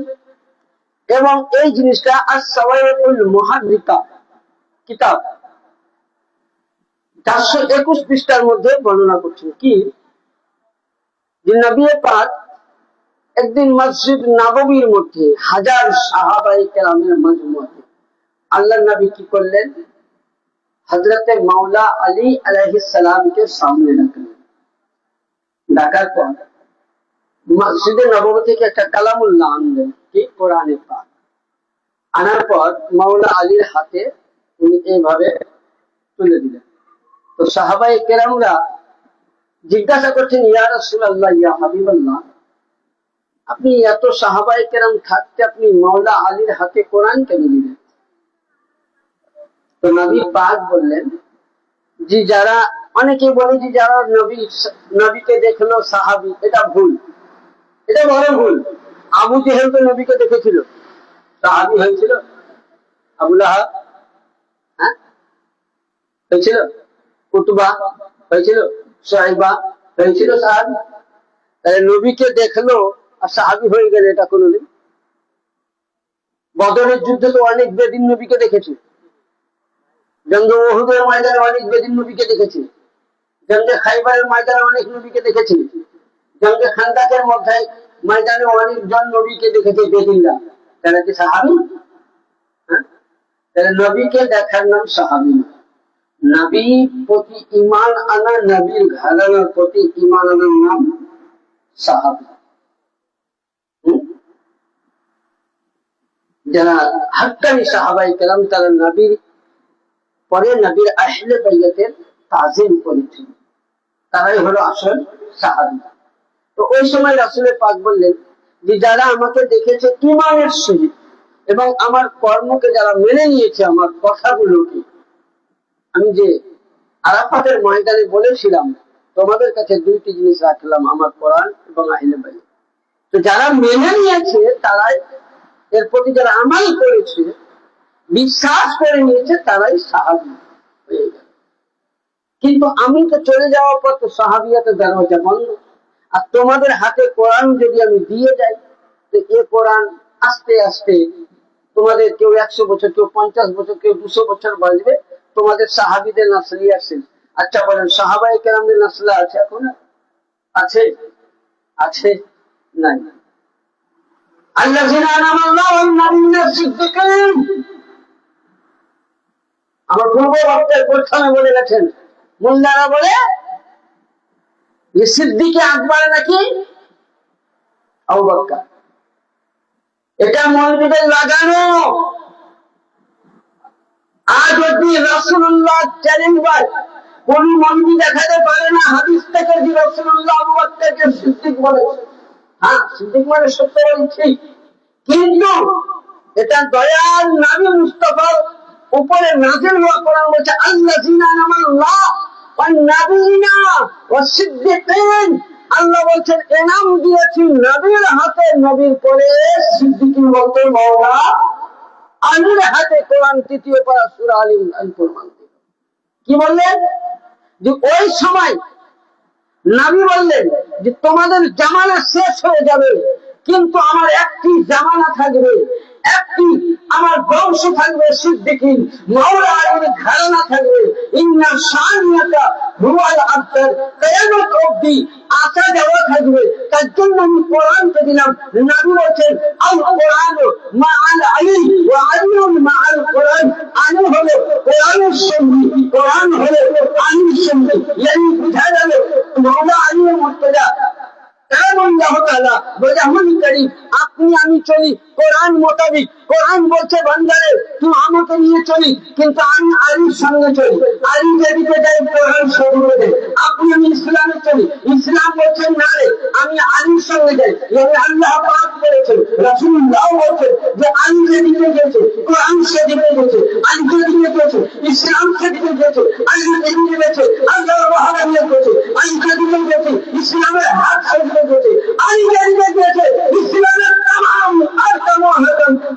এবং এই জিনিসটা আস-সাওয়াইকুল মুহাদ্দিকা কিতাব 421 পৃষ্ঠার মধ্যে বর্ণনা করছেন। কি যে নবী পাক একদিন মসজিদ নববীর মধ্যে হাজার সাহাবায়ে কেরামের মজমুআতে আল্লাহ নবী কি করলেন? হযরতে মাওলা আলী আলাইহিস সালামকে সামনে রাখলেন। ডাকার পর মসজিদে নববী থেকে একটা কালামুল্লাহ আনলেন, কি কোরআনে পাক। আনার পর মাওলা আলীর হাতে উনি এইভাবে তুলে দিলেন। তো সাহাবায়ে কেরামরা জিজ্ঞাসা করছেন, ইয়া রাসূলুল্লাহ, ইয়া হাবিবাল্লাহ, আপনি এত সাহাবায়ে কেরাম থাকতে আপনি মাওলা আলীর হাতে কোরআন কেন দিলেন? তো নবী পাক বললেন, যে যারা, অনেকে বলে যে যারা নবীকে দেখলো সাহাবী, এটা ভুল, এটা বড় ভুল। আবু জেহেল তো নবীকে দেখেছিল, সাহাবী হয়েছিল? আবু লাহাব হয়েছিল? উতবা হয়েছিল? সাইবা হয়েছিল সাহাবী? তাহলে নবীকে দেখলো আর সাহাবী হয়ে গেলে এটা কোনদিন? বদরের যুদ্ধে তো অনেক বেদিন নবীকে দেখেছে, জঙ্গে উহুদের ময়দানে অনেক বেদিন নবীকে দেখেছে, জঙ্গে খাইবারের ময়দানে অনেক নবীকে দেখেছে, জঙ্গে খান্দাকের মধ্যে ময়দানে অনেকজন নবীকে দেখেছে বেদিনরা। তারা কি সাহাবী? তাহলে নবীকে দেখার নাম সাহাবী না। নবীর প্রতি ঈমান আনা, নবীর ঘরানার প্রতি ঈমান আনার নাম সাহাবী। যারা হাক্কানি সাহাবায়ে কেরাম, তারা নবীর পরে নবীর আহলে বাইতের তাজিম করেছিল, তারাই হলো আসল সাহাবী। তো ওই সময় রাসূল পাক বললেন যে যারা আমাকে দেখেছে ঈমানের সহিত এবং আমার কর্মকে যারা মেনে নিয়েছে, আমার কথাগুলোকে, আমি যে আরাফাতের ময়দানে বলেছিলাম তোমাদের কাছে দুইটি জিনিস রাখলাম, আমার কোরআন এবং আহলে বাইত। তো যারা মেনে নিয়েছে তারাই এর প্রতি যারা আমাল করেছে, বিশ্বাস করে নিয়েছে, তারাই সাহাবী হয়ে গেল। কিন্তু আমি তো চলে যাওয়ার পর তো সাহাবিয়াতে দরজা বন্ধ। আর তোমাদের হাতে কোরআন যদি আমি দিয়ে যাই, তো এ কোরআন আস্তে আস্তে তোমাদের কেউ 100 বছর, কেউ 50 বছর, কেউ 200 বছর বাঁচবে, তোমাদের সাহাবিদের নাসলি আসেন। আচ্ছা বলেন, সাহাবায়ে কেরামদের নাসলা আছে এখন? আছে? আছে? নাই। আল্লাযিনা আনআমা আল্লাহু আলাইহিম সিদ্দিকিন, আমার পূর্ব বক্তার প্রথমে বলে গেছেন, মুল্লারা বলে যে সিদ্দিকে আকবর নাকি আবু বকর। এটা মৌলবীদের লাগানো। আর যদি রাসূলুল্লাহ চ্যালেঞ্জ হয়, কোন মৌলবী দেখাতে পারে না হাদিস থেকে যে রাসূলুল্লাহ আবু বকরকে সিদ্দিক বলেছে। হ্যাঁ, সিদ্দিক মানে সত্য বলছি, কিন্তু এটা দয়াল নবী মুস্তাফার উপরে নাযিল হওয়া কোরআন বলছে আল্লাযিনা আনআমা আল্লাহু ওয়ান নাবিয়িনা ওয়াস সিদ্দিকিন। আল্লাহ বলছেন এনাম দিয়েছি নবীর হাতে, নবীর পরে সিদ্দিকিন বলতে মাওলা আলীর হাতে। কোরআন 3য় পারা সূরা আল ইমরান প্রমাণ। কি বললেন? যে ওই সময় নবী বললেন যে তোমাদের জামানা শেষ হয়ে যাবে, কিন্তু আমার একটি জামানা থাকবে, একটি আমার বংশ থাকবে সিদ্দিকিন, মাওলা আলীর ঘরানা থাকবে। ইন্না শানিয়াকা হুয়াল আবতার, কিয়ামত অবধি আসা যাওয়া থাকবে। তার জন্য আমি কোরআনকে দিলাম। নবী বলেন আল কোরআন মাআল আলী ওয়া আলীউন মাআল কোরআন। আলী হলো কোরআনের সঙ্গী, কোরআন হলো আলীর সঙ্গী। এই বুঝা গেল মাওলা আলীর মুর্তজা আপনি আমি চলি কোরআন মোতাবিক। কোরআন বলছে বান্দারে তুই আমাকে নিয়ে চলি, কিন্তু আমি আলীর সঙ্গে চলি। আলী যেদিকে যাই কোরআন সেদিকে যাই। আপনি আমি ইসলামে চলি, ইসলাম বলছেন না রে আমি আলীর সঙ্গে যাই। আল্লাহ পাক বলেছেন, রাসূলুল্লাহ বলছেন যে আলী যেদিকে গেছে কোরআন সেদিকে গেছে, আলী যেদিকে গেছে ইসলাম সেদিকে গেছে, আলী যেদিকে গেছে আল্লাহ মহারানিয়া গেছে, আলী যেদিকে গেছে ইসলামের হাত সেদিকে গেছে, আলী যেদিকে গেছে ইসলামের তামাম আর তামাম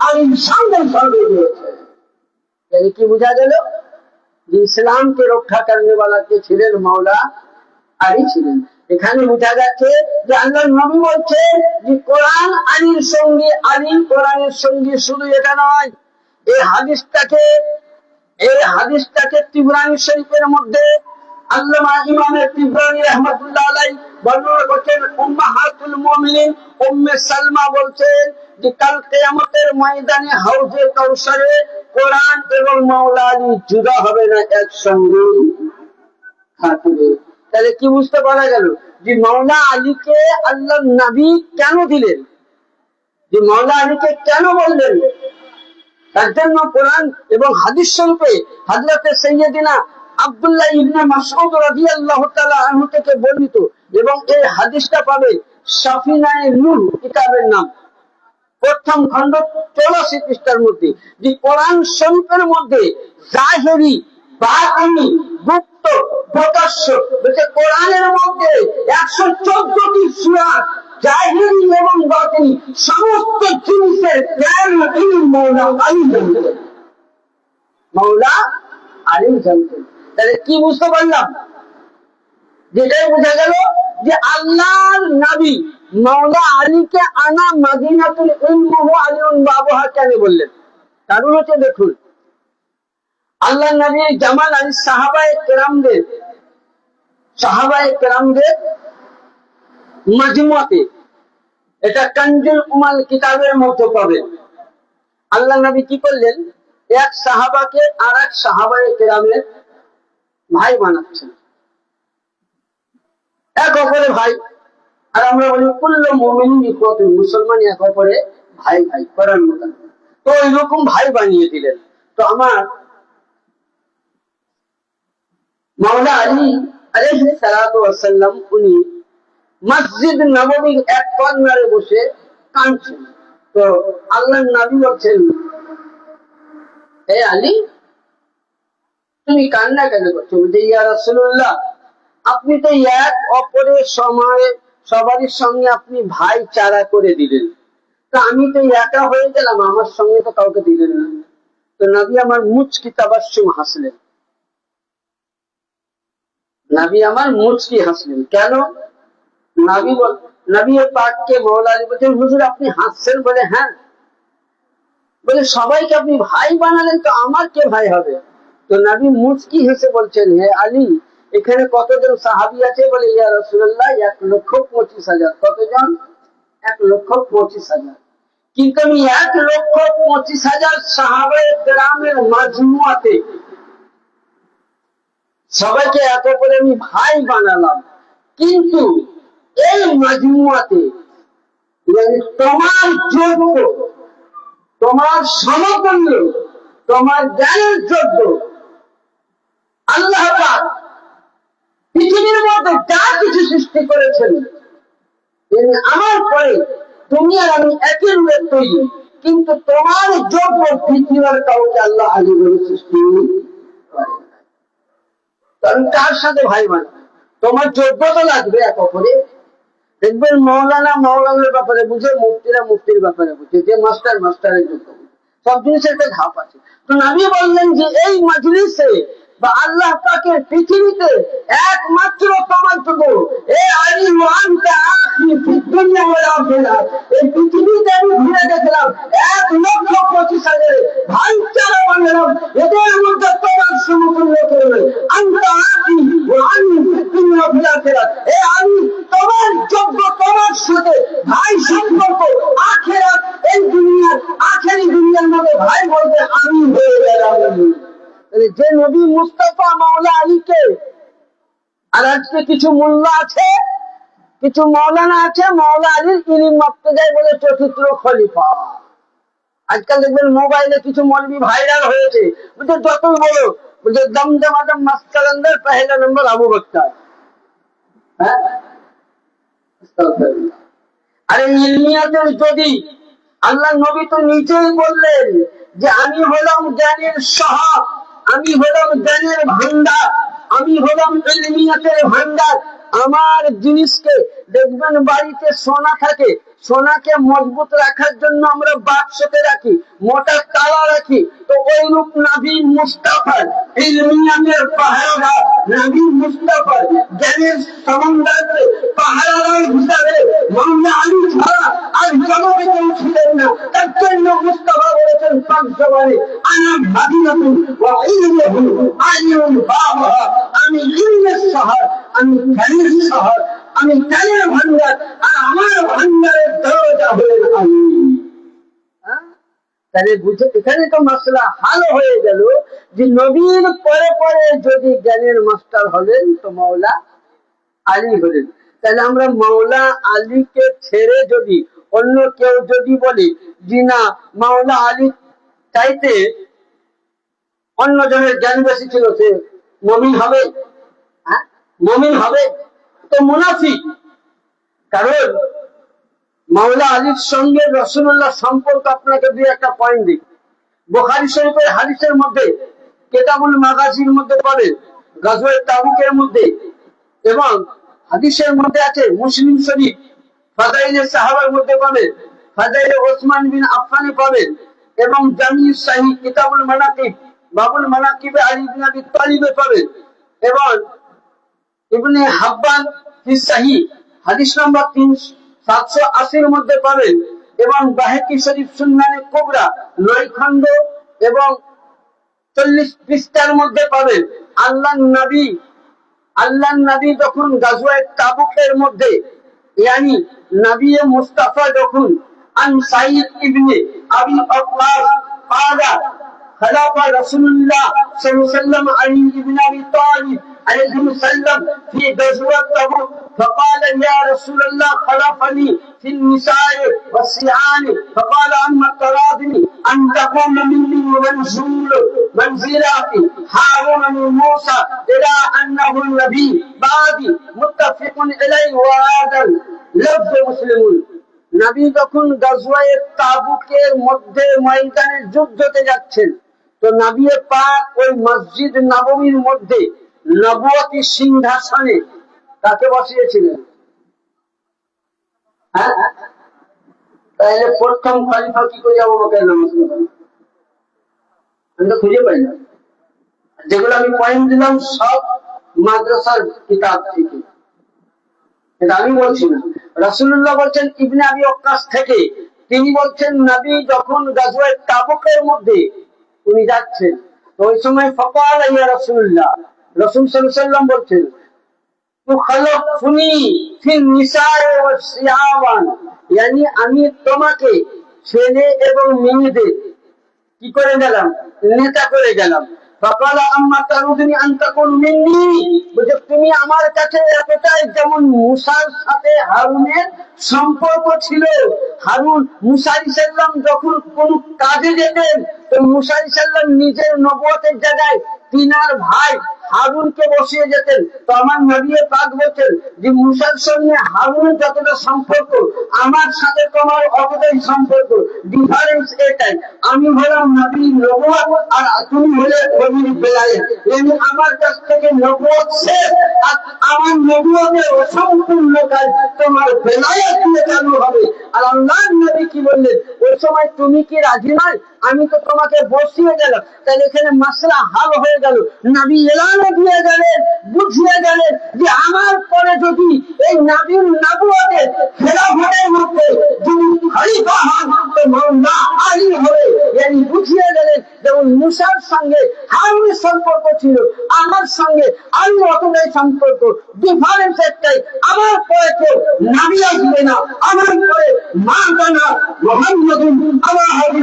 আলীর সঙ্গে সঙ্গে গিয়েছে। কি বোঝা গেল? যে ইসলামকে রক্ষা করনে वाला কে ছিলেন? মাওলা আলী ছিলেন। এখানে বোঝা যাচ্ছে যে আল্লাহর নবী বলছেন যে কোরআন আলীর সঙ্গে, আলী কোরআনের সঙ্গে। শুধু এটা নয়, এই হাদিসটাকে তিবরানী শরীফের মধ্যে আল্লামা ইমাম তিবরানী রাহমাতুল্লাহ আলাইহি বর্ণনা করছেন। উম্মাহাতুল মুমিনিন উম্মে সালমা বলছেন যে কাল কিয়ামতের ময়দানে হাউজে কাউসারে কোরআন এবং মাওলা আলী জুদা হবে না, একসঙ্গে থাকবে। তাহলে কি বুঝতে পারা গেল যে মাওলা আলীকে আল্লাহর নবী কেন দিলেন, যে মাওলা আলীকে কেন বললেন? তার জন্য কোরআন এবং হাদিস শরীফে হযরতে সাইয়্যিদিনা আব্দুল্লাহ ইবনে মাসউদ রাদিয়াল্লাহু তাআলা আনহু থেকে বর্ণিত, এবং এই হাদিসটা পাবে সাফিনায়ে নূর কিতাবের নাম, প্রথম খণ্ড 84 পৃষ্ঠার মধ্যে, যে কোরআন শরীফের মধ্যে জাহেরি, বাতিনি, গুপ্ত, প্রকাশ্য, বলছে কোরআনের মধ্যে 114টি সূরা জাহেরি এবং বাতিনি সমস্ত জিনিসের জ্ঞান মাওলা আলী জানতেন। মাওলা আলী জানতেন। তাহলে কি বুঝতে পারলাম? যেটাই বোঝা গেল যে আল্লাহর নবী মাওলা আলীকে আনা মদিনাতুল উম্মুহু আলিউন বাবুহা কেন বললেন? কারণ হচ্ছে দেখুন, আল্লাহর নবী জামাল আলী সাহাবায়ে কেরামদের মাজমুআতে, এটা কানজুল উমাল কিতাবের মধ্যে পাবেন। আল্লাহ নবী কি করলেন? এক সাহাবাকে আর এক সাহাবায়ে কেরামের ভাই বানাচ্ছেন, এক অপরে ভাই। আর আমরা বলি কুল্লু মুমিনিন ইখওয়াতুন, মুসলমান এক অপরে ভাই ভাই করার মতো। তো এরকম ভাই বানিয়ে দিলেন। তো আমার মাওলা আলী আলাইহিস সালাতু ওয়াস সালাম উনি মসজিদ নববীর এক কর্নারে বসে কাঁদছেন। তো আল্লাহর নবী বলছেন, হে আলী তুমি কান্না কেন করছো? বলছে ইয়া রাসূলুল্লাহ আপনি তো এক অপরের সবারই সঙ্গে আপনি ভাইচারা করে দিলেন, তো আমি তো একা হয়ে গেলাম, আমার সঙ্গে তো কাউকে দিলেন না। তো নবী আমার মুচকি তাবাসসুম হাসলেন, নবী আমার মুচকি হাসলেন। কেন? নবী পাককে মওলা আলী বলছেন, হুজুর আপনি হাসছেন? বলে হ্যাঁ। বলে সবাইকে আপনি ভাই বানালেন, তো আমার কে ভাই হবে? তো নবী মুচকি হেসে বলছেন, হে আলী, এখানে কতজন সাহাবী আছে? বলে ইয়া রাসূলুল্লাহ 1,25,000। কতজন? 1,25,000। কিন্তু আমি 1,25,000 সাহাবায়ে কেরামের মাজমুআতে সবাইকে এত করে আমি ভাই বানালাম, কিন্তু এই মাজমুআতে তোমার যোগ্য, তোমার সমতুল্য, তোমার জ্ঞানের যোগ্য আল্লাহ পাক পৃথিবীর মধ্যে যা কিছু সৃষ্টি করেছেন, আমার পরে তুমি আর আমি একই রূপে তৈরি, কিন্তু তোমার যোগ্য পৃথিবীর কাউকে আল্লাহ আলী বলে সৃষ্টি করে। কারণ কার সাথে ভাই বানাবে? তোমার যোগ্যতা লাগবে এক অপরে। দেখবেন মৌলানার ব্যাপারে বুঝে, মুফতিরা মুফতির ব্যাপারে বুঝে, যে মাস্টার মাস্টারের যোগ্য। সব জিনিসের একটা ধাপ আছে। তো নবী বললেন যে এই মজলিসে বা আল্লাহ পাকের পৃথিবীতে একমাত্র তোমার যোগ্য, এ আলী ওয়ানকা আখি ফিদ দুনিয়া ওয়াল আখিরাহ। এই পৃথিবীতে আমি ঘুরে দেখলাম 1,25,000 ভাইচারা বানালাম, এদের মধ্যে তোমার সমতুল্য করবে। আনতা আখি ওয়া আলী ফিদ দুনিয়া ওয়াল আখিরাহ। এ আলী তোমার যোগ্য, তোমার সাথে ভাই সম্পর্ক আখিরাত, এই দুনিয়া আখেরি দুনিয়ার মধ্যে ভাই বলতে আমি হয়ে গেলাম। যে নবী মুস্তাফা মাওলা আলীকে, আর আজকে কিছু মোল্লা আছে, কিছু মৌলানা আছে, মাওলা আলীর ইলম মাপতে যায় বলে চতুর্থ খলিফা। আজকাল দেখবেন মোবাইলে কিছু মৌলবি ভাইরাল হয়েছে, বুঝে যতই বলো, বুঝে দমদম আদম মাসকালান্দার পহেলা নম্বর আবু বক্তার। হ্যাঁ, আরে ইলমিয়াতের যদি আল্লাহ নবী তো নিজেই বললেন যে আমি হলাম জ্ঞানের শহর, আমি হলাম জ্ঞানের ভান্ডার, আমি হলাম ইলমিয়াতের ভান্ডার। আমার জিনিসকে দেখবেন বাড়িতে সোনা থাকে, সোনাকে মজবুত রাখার জন্য আমরা বাক্সতে রাখি, মোটা তালা রাখি। তো ওই রূপ নবী মুস্তাফার ইলমিয়াতের পাহারাদার, নবী মুস্তাফার জ্ঞানের সমন্বয়ে পাহারাদার হিসাবে মাওলা আলী ছাড়া আর জগতে কেউ ছিলেন না। তার জন্য মুস্তাফা বলেছেন পাক জবানে, আনা মাদিনাতুন ওয়া ইলমুহু আলিউল বাবা। আমি ইলমের শহর, আমি জ্ঞানের শহর, আমি জ্ঞানের ভান্ডার, আর আমার ভান্ডারের দরজা হলেন আমি। তাহলে বুঝে এখানে তো মাসলা হাল হয়ে গেল যে নবীর পরে পরে যদি জ্ঞানের মাস্টার হলেন তো মাওলা আলী হলেন। তাহলে আমরা মাওলা আলীকে ছেড়ে যদি অন্য কেউ যদি বলি যে না মাওলা আলী চাইতে অন্য জনের জ্ঞান বেশি ছিল, সে মুমিন হবে? হ্যাঁ, মুমিন হবে তো মুনাফিক। কারণ মাওলা আলীর সঙ্গে রাসূলুল্লাহ সম্পর্ক আপনাকে দুই একটা পয়েন্ট দিই। বুখারী শরীফের হাদিসের মধ্যে, কিতাবুল মাগাজির মধ্যে পড়ে, গাজওয়ে তাবুকের মধ্যে, এবং হাদিসের মধ্যে আছে মুসলিম শরীফ ফাদাইলে সাহাবার মধ্যে পাবেন, ফাদাইলে ওসমান বিন আফফানে পাবেন, এবং জামিউ সাহিহ কিতাবুল মানাকিব বাবুল মানাকিবে আলী ইবনে আবি তালিবে পাবেন, এবং ইবনে হাব্বান ফি সাহিহ হাদিস নম্বর 780 এর মধ্যে পাবেন, এবং বাহেকি শরীফ সুন্নানে কুবরা 9 খণ্ড এবং 40 পৃষ্ঠার মধ্যে পাবেন। আল্লাহর নবী যখন গাজওয়ে তাবুকের মধ্যে, ইয়ানি নবী মুস্তাফা যখন আন সাইদ ইবনে আবি ওয়াক্কাস قال خلف رسول الله صلى الله عليه وسلم علي بن ابي طالب عليه السلام في غزوة تبوك، فقال يا رسول الله خلفني في النساء والصيام، فقال اما تراضني ان تكون مني منزول منزلات هارون من موسى الى انه النبي بعدي متفق عليه وهذا لفظ مسلمون। নবী যখন গাজওয়ে তাবুকের মধ্যে ময়দানে যুদ্ধতে যাচ্ছেন, তো নবী পাক ওই মসজিদ নববীর মধ্যে নবুয়তি সিংহাসনে তাকে বসিয়েছিলেন। হ্যাঁ, তাহলে প্রথম খলিফা কি করে আবু বকর নামাজ পড়েন? আমি তো খুঁজে পাই না। যেগুলো আমি পয়েন্ট দিলাম সব মাদ্রাসার কিতাব থেকে, এটা আমি বলছি না। রাসূলুল্লাহ বলছেন ইবনে আবি ওয়াক্কাস থেকে, তিনি বলছেন নবী যখন গাজওয়ায়ে তাবুকের মধ্যে উনি যাচ্ছেন, তো ওই সময় ফাকাল ইয়া রাসূলুল্লাহ, রাসূল সাল্লাল্লাহু আলাইহি ওয়াসাল্লাম বলছেন তুখাল্লাফুনি ফিন নিসাই ওয়াস সিয়াবান, yani আমি তোমাকে ছেলে এবং মেয়েদের কি করে গেলাম, নেতা করে গেলাম। ফাকালা আম্মা তারুদনি আন তাকুন মিন্নি, বলে তুমি আমার কাছে এতটাই, যেমন মুসার সাথে হারুনের সম্পর্ক ছিল। হারুন মুসা আলাইহিস সালাম যখন কোন কাজে যেতেন, তো মুসা আলাইহিস সালাম নিজের নবুয়তের জায়গায় তিনার ভাই হারুনকে বসিয়ে যেতেন। তো আমার নবী পাক বলছেন যে মুসার সঙ্গে হারুনের যতটা সম্পর্ক, আমার সাথে তোমার অতটাই সম্পর্ক। ডিফারেন্স এটাই, আমি হলাম নবীর নবুয়ত আর তুমি হলে নবীর বেলায়েত। yani আমার কাছ থেকে নবুয়ত শেষ, আর আমার নবুয়তের অসম্পূর্ণ কাজ তোমার বেলায়েত দিয়ে চালু হবে। আর আল্লাহর নবী কি বললেন, ওই সময় তুমি কি রাজি নয়, আমি তো তোমাকে বসিয়ে গেলাম। তাহলে এখানে মাসলা হাল হয়ে গেল। নবী এলানে দিয়ে গেলেন, বুঝিয়ে গেলেন যে আমার পরে যদি এই নবীর নবুয়তের খেলাফতের মধ্যে যিনি খলিফা হন, তো মাওলা আলী হবে। yani বুঝিয়ে গেলেন যেমন মুসার সঙ্গে হারুনের সম্পর্ক ছিল, আমার সঙ্গে আলী অতটাই সম্পর্ক। ডিফারেন্স একটাই, আমার পরে কেউ নবী আসবে না, আমার পরে মা জানা মুহাম্মাদুন আলাইহি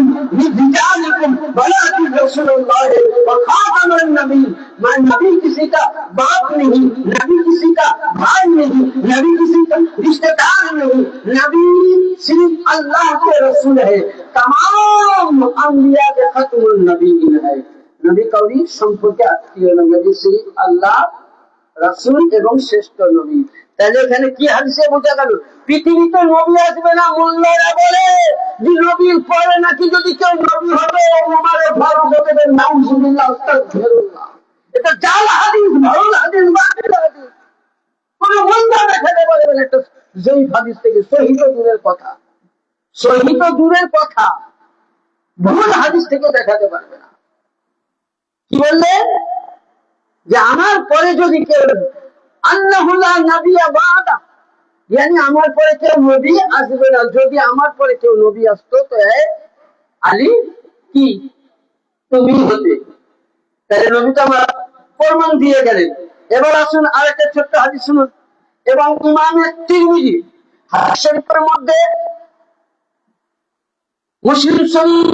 বিজালিকুম ওয়ালাকিন রাসূলুল্লাহ ওয়া খাতামুন নবী। मैं नबी किसी का बाप नहीं, नबी किसी का भाई नहीं, नबी किसी का रिश्तेदार नहीं, नबी सिर्फ अल्लाह के रसूल है, तमाम अंबिया के खत्मुल नबीयीन है। नबी कौरी সম্পর্কে আত্মীয় নবী, সিরিফ আল্লাহ রাসূল এবং শ্রেষ্ঠ নবী। তাহলে এখানে কি হাদিসে বোঝা গেল, পৃথিবীতে নবী আসবে না। মোল্লারা বলে যে নবীর পরে নাকি যদি কেউ নবী হবে ওমর ফারুক হবে, নাউজুবিল্লাহ আস্তাগফিরুল্লাহ। এটা জাল হাদিস, ভুল হাদিস, বাতিল হাদিস। কোন বন্ধা দেখাতে পারবেন একটা জয়ীফ হাদিস থেকে, সহিহ তো দূরের কথা, সহিহ তো দূরের কথা, ভুল হাদিস থেকে দেখাতে পারবে না। কি বললেন যে আমার পরে যদি কেউ আন্নাহু লা নাবিয়্যা বাদা, yani আমার পরে কেউ নবী আসবে না। যদি আমার পরে কেউ নবী আসতো তো আলী কি তুমি হতে। তাহলে নবী তো আমার প্রমাণ দিয়ে গেলেন। এবার আসুন আরেকটা ছোট্ট হাদিস শুনুন। এবং ইমামে তিরমিজি হাদিস শরীফের মধ্যে, মুসলিম শরীফ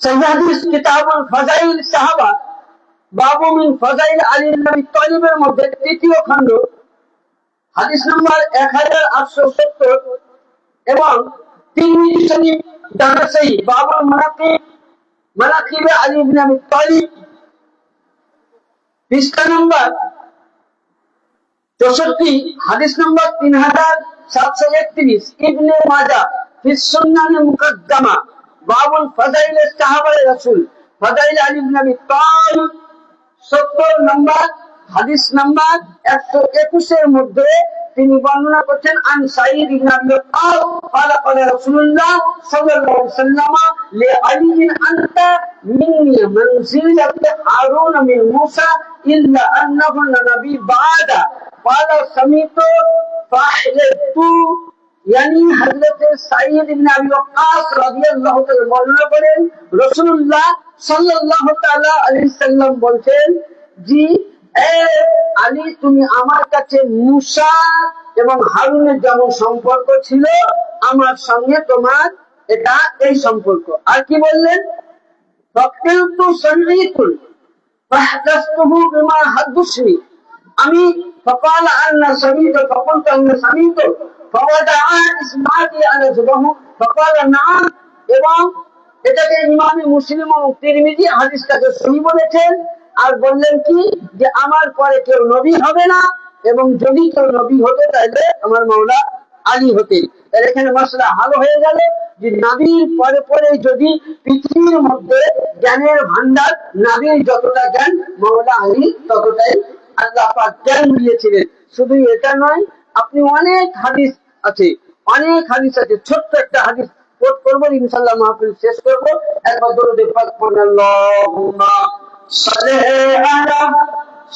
সহিহ হাদিস কিতাবুল ফাজাইল সাহাবা বাবু মিন ফাজাইল আলী ইবনে আবি তালিবের মধ্যে তৃতীয় খণ্ড হাদিস নাম্বার 1870, এবং তিরমিজি শরীফ দানাসাই বাবুল মানাকিব আলী ইবনে আবি তালিব পৃষ্ঠা নাম্বার 64, হাদিস নাম্বার 3731, ইবনে মাজাহ ফি সুনান মুকদ্দামা বাবুল ফাজাইল সাহাবায়ে রাসূল ফাজাইল আলী ইবনে আবি তালিব 70 নম্বর হাদিস নাম্বার 121 এর মধ্যে তিনি বর্ণনা করছেন আন সাঈদ ইবনে আবি ওয়াক্কাস قال قال رسول الله صلى الله عليه وسلم لعلي انت مني منزلة هارون من موسى الا انه لنبي بعد قال سمعت فاحلت, yani হযরত সাঈদ ইবনে আবি ওয়াক্কাস রাদিয়াল্লাহু তাআলা বর্ণনা করেন রাসূলুল্লাহ সাল্লাল্লাহু তাআলা আলাইহি সাল্লাম বলছেন জি আলী, তুমি আমার কাছে মুসা এবং হারুনের যেমন সম্পর্ক ছিল, আমার সঙ্গে তোমার এটা এই সম্পর্ক। আর কি বললেন, ফাকিলতু সামিতুল ফাহদাসতুহু বিমা হাদাসনি, আমি فقال أنا سميت فقلت أنا سميت فوضع إصبعي على جبهه فقال نعم। এবং এটাকে ইমাম মুসলিম ও তিরমিজি হাদিসটাকে সহিহ বলেছেন। আর বললেন কি যে আমার পরে কেউ নবী হবে না, এবং যদি কেউ নবী হতো তাহলে আমার মাওলা আলী হতেন। তাহলে এখানে মাসলা হাল হয়ে গেল যে নবীর পরে পরে যদি পৃথিবীর মধ্যে জ্ঞানের ভান্ডার, নবীর যতটা জ্ঞান মাওলা আলী ততটাই আল্লাহ পাক জ্ঞান দিয়েছিলেন। শুধু এটা নয়, আপনি অনেক হাদিস আছে, অনেক হাদিস আছে। ছোট্ট একটা হাদিস কোট করবো, ইনশাআল্লাহ মাহফিল শেষ করবো। একবার দরুদ পাক পড়ুন, আল্লাহুম্মা সাল্লি আলা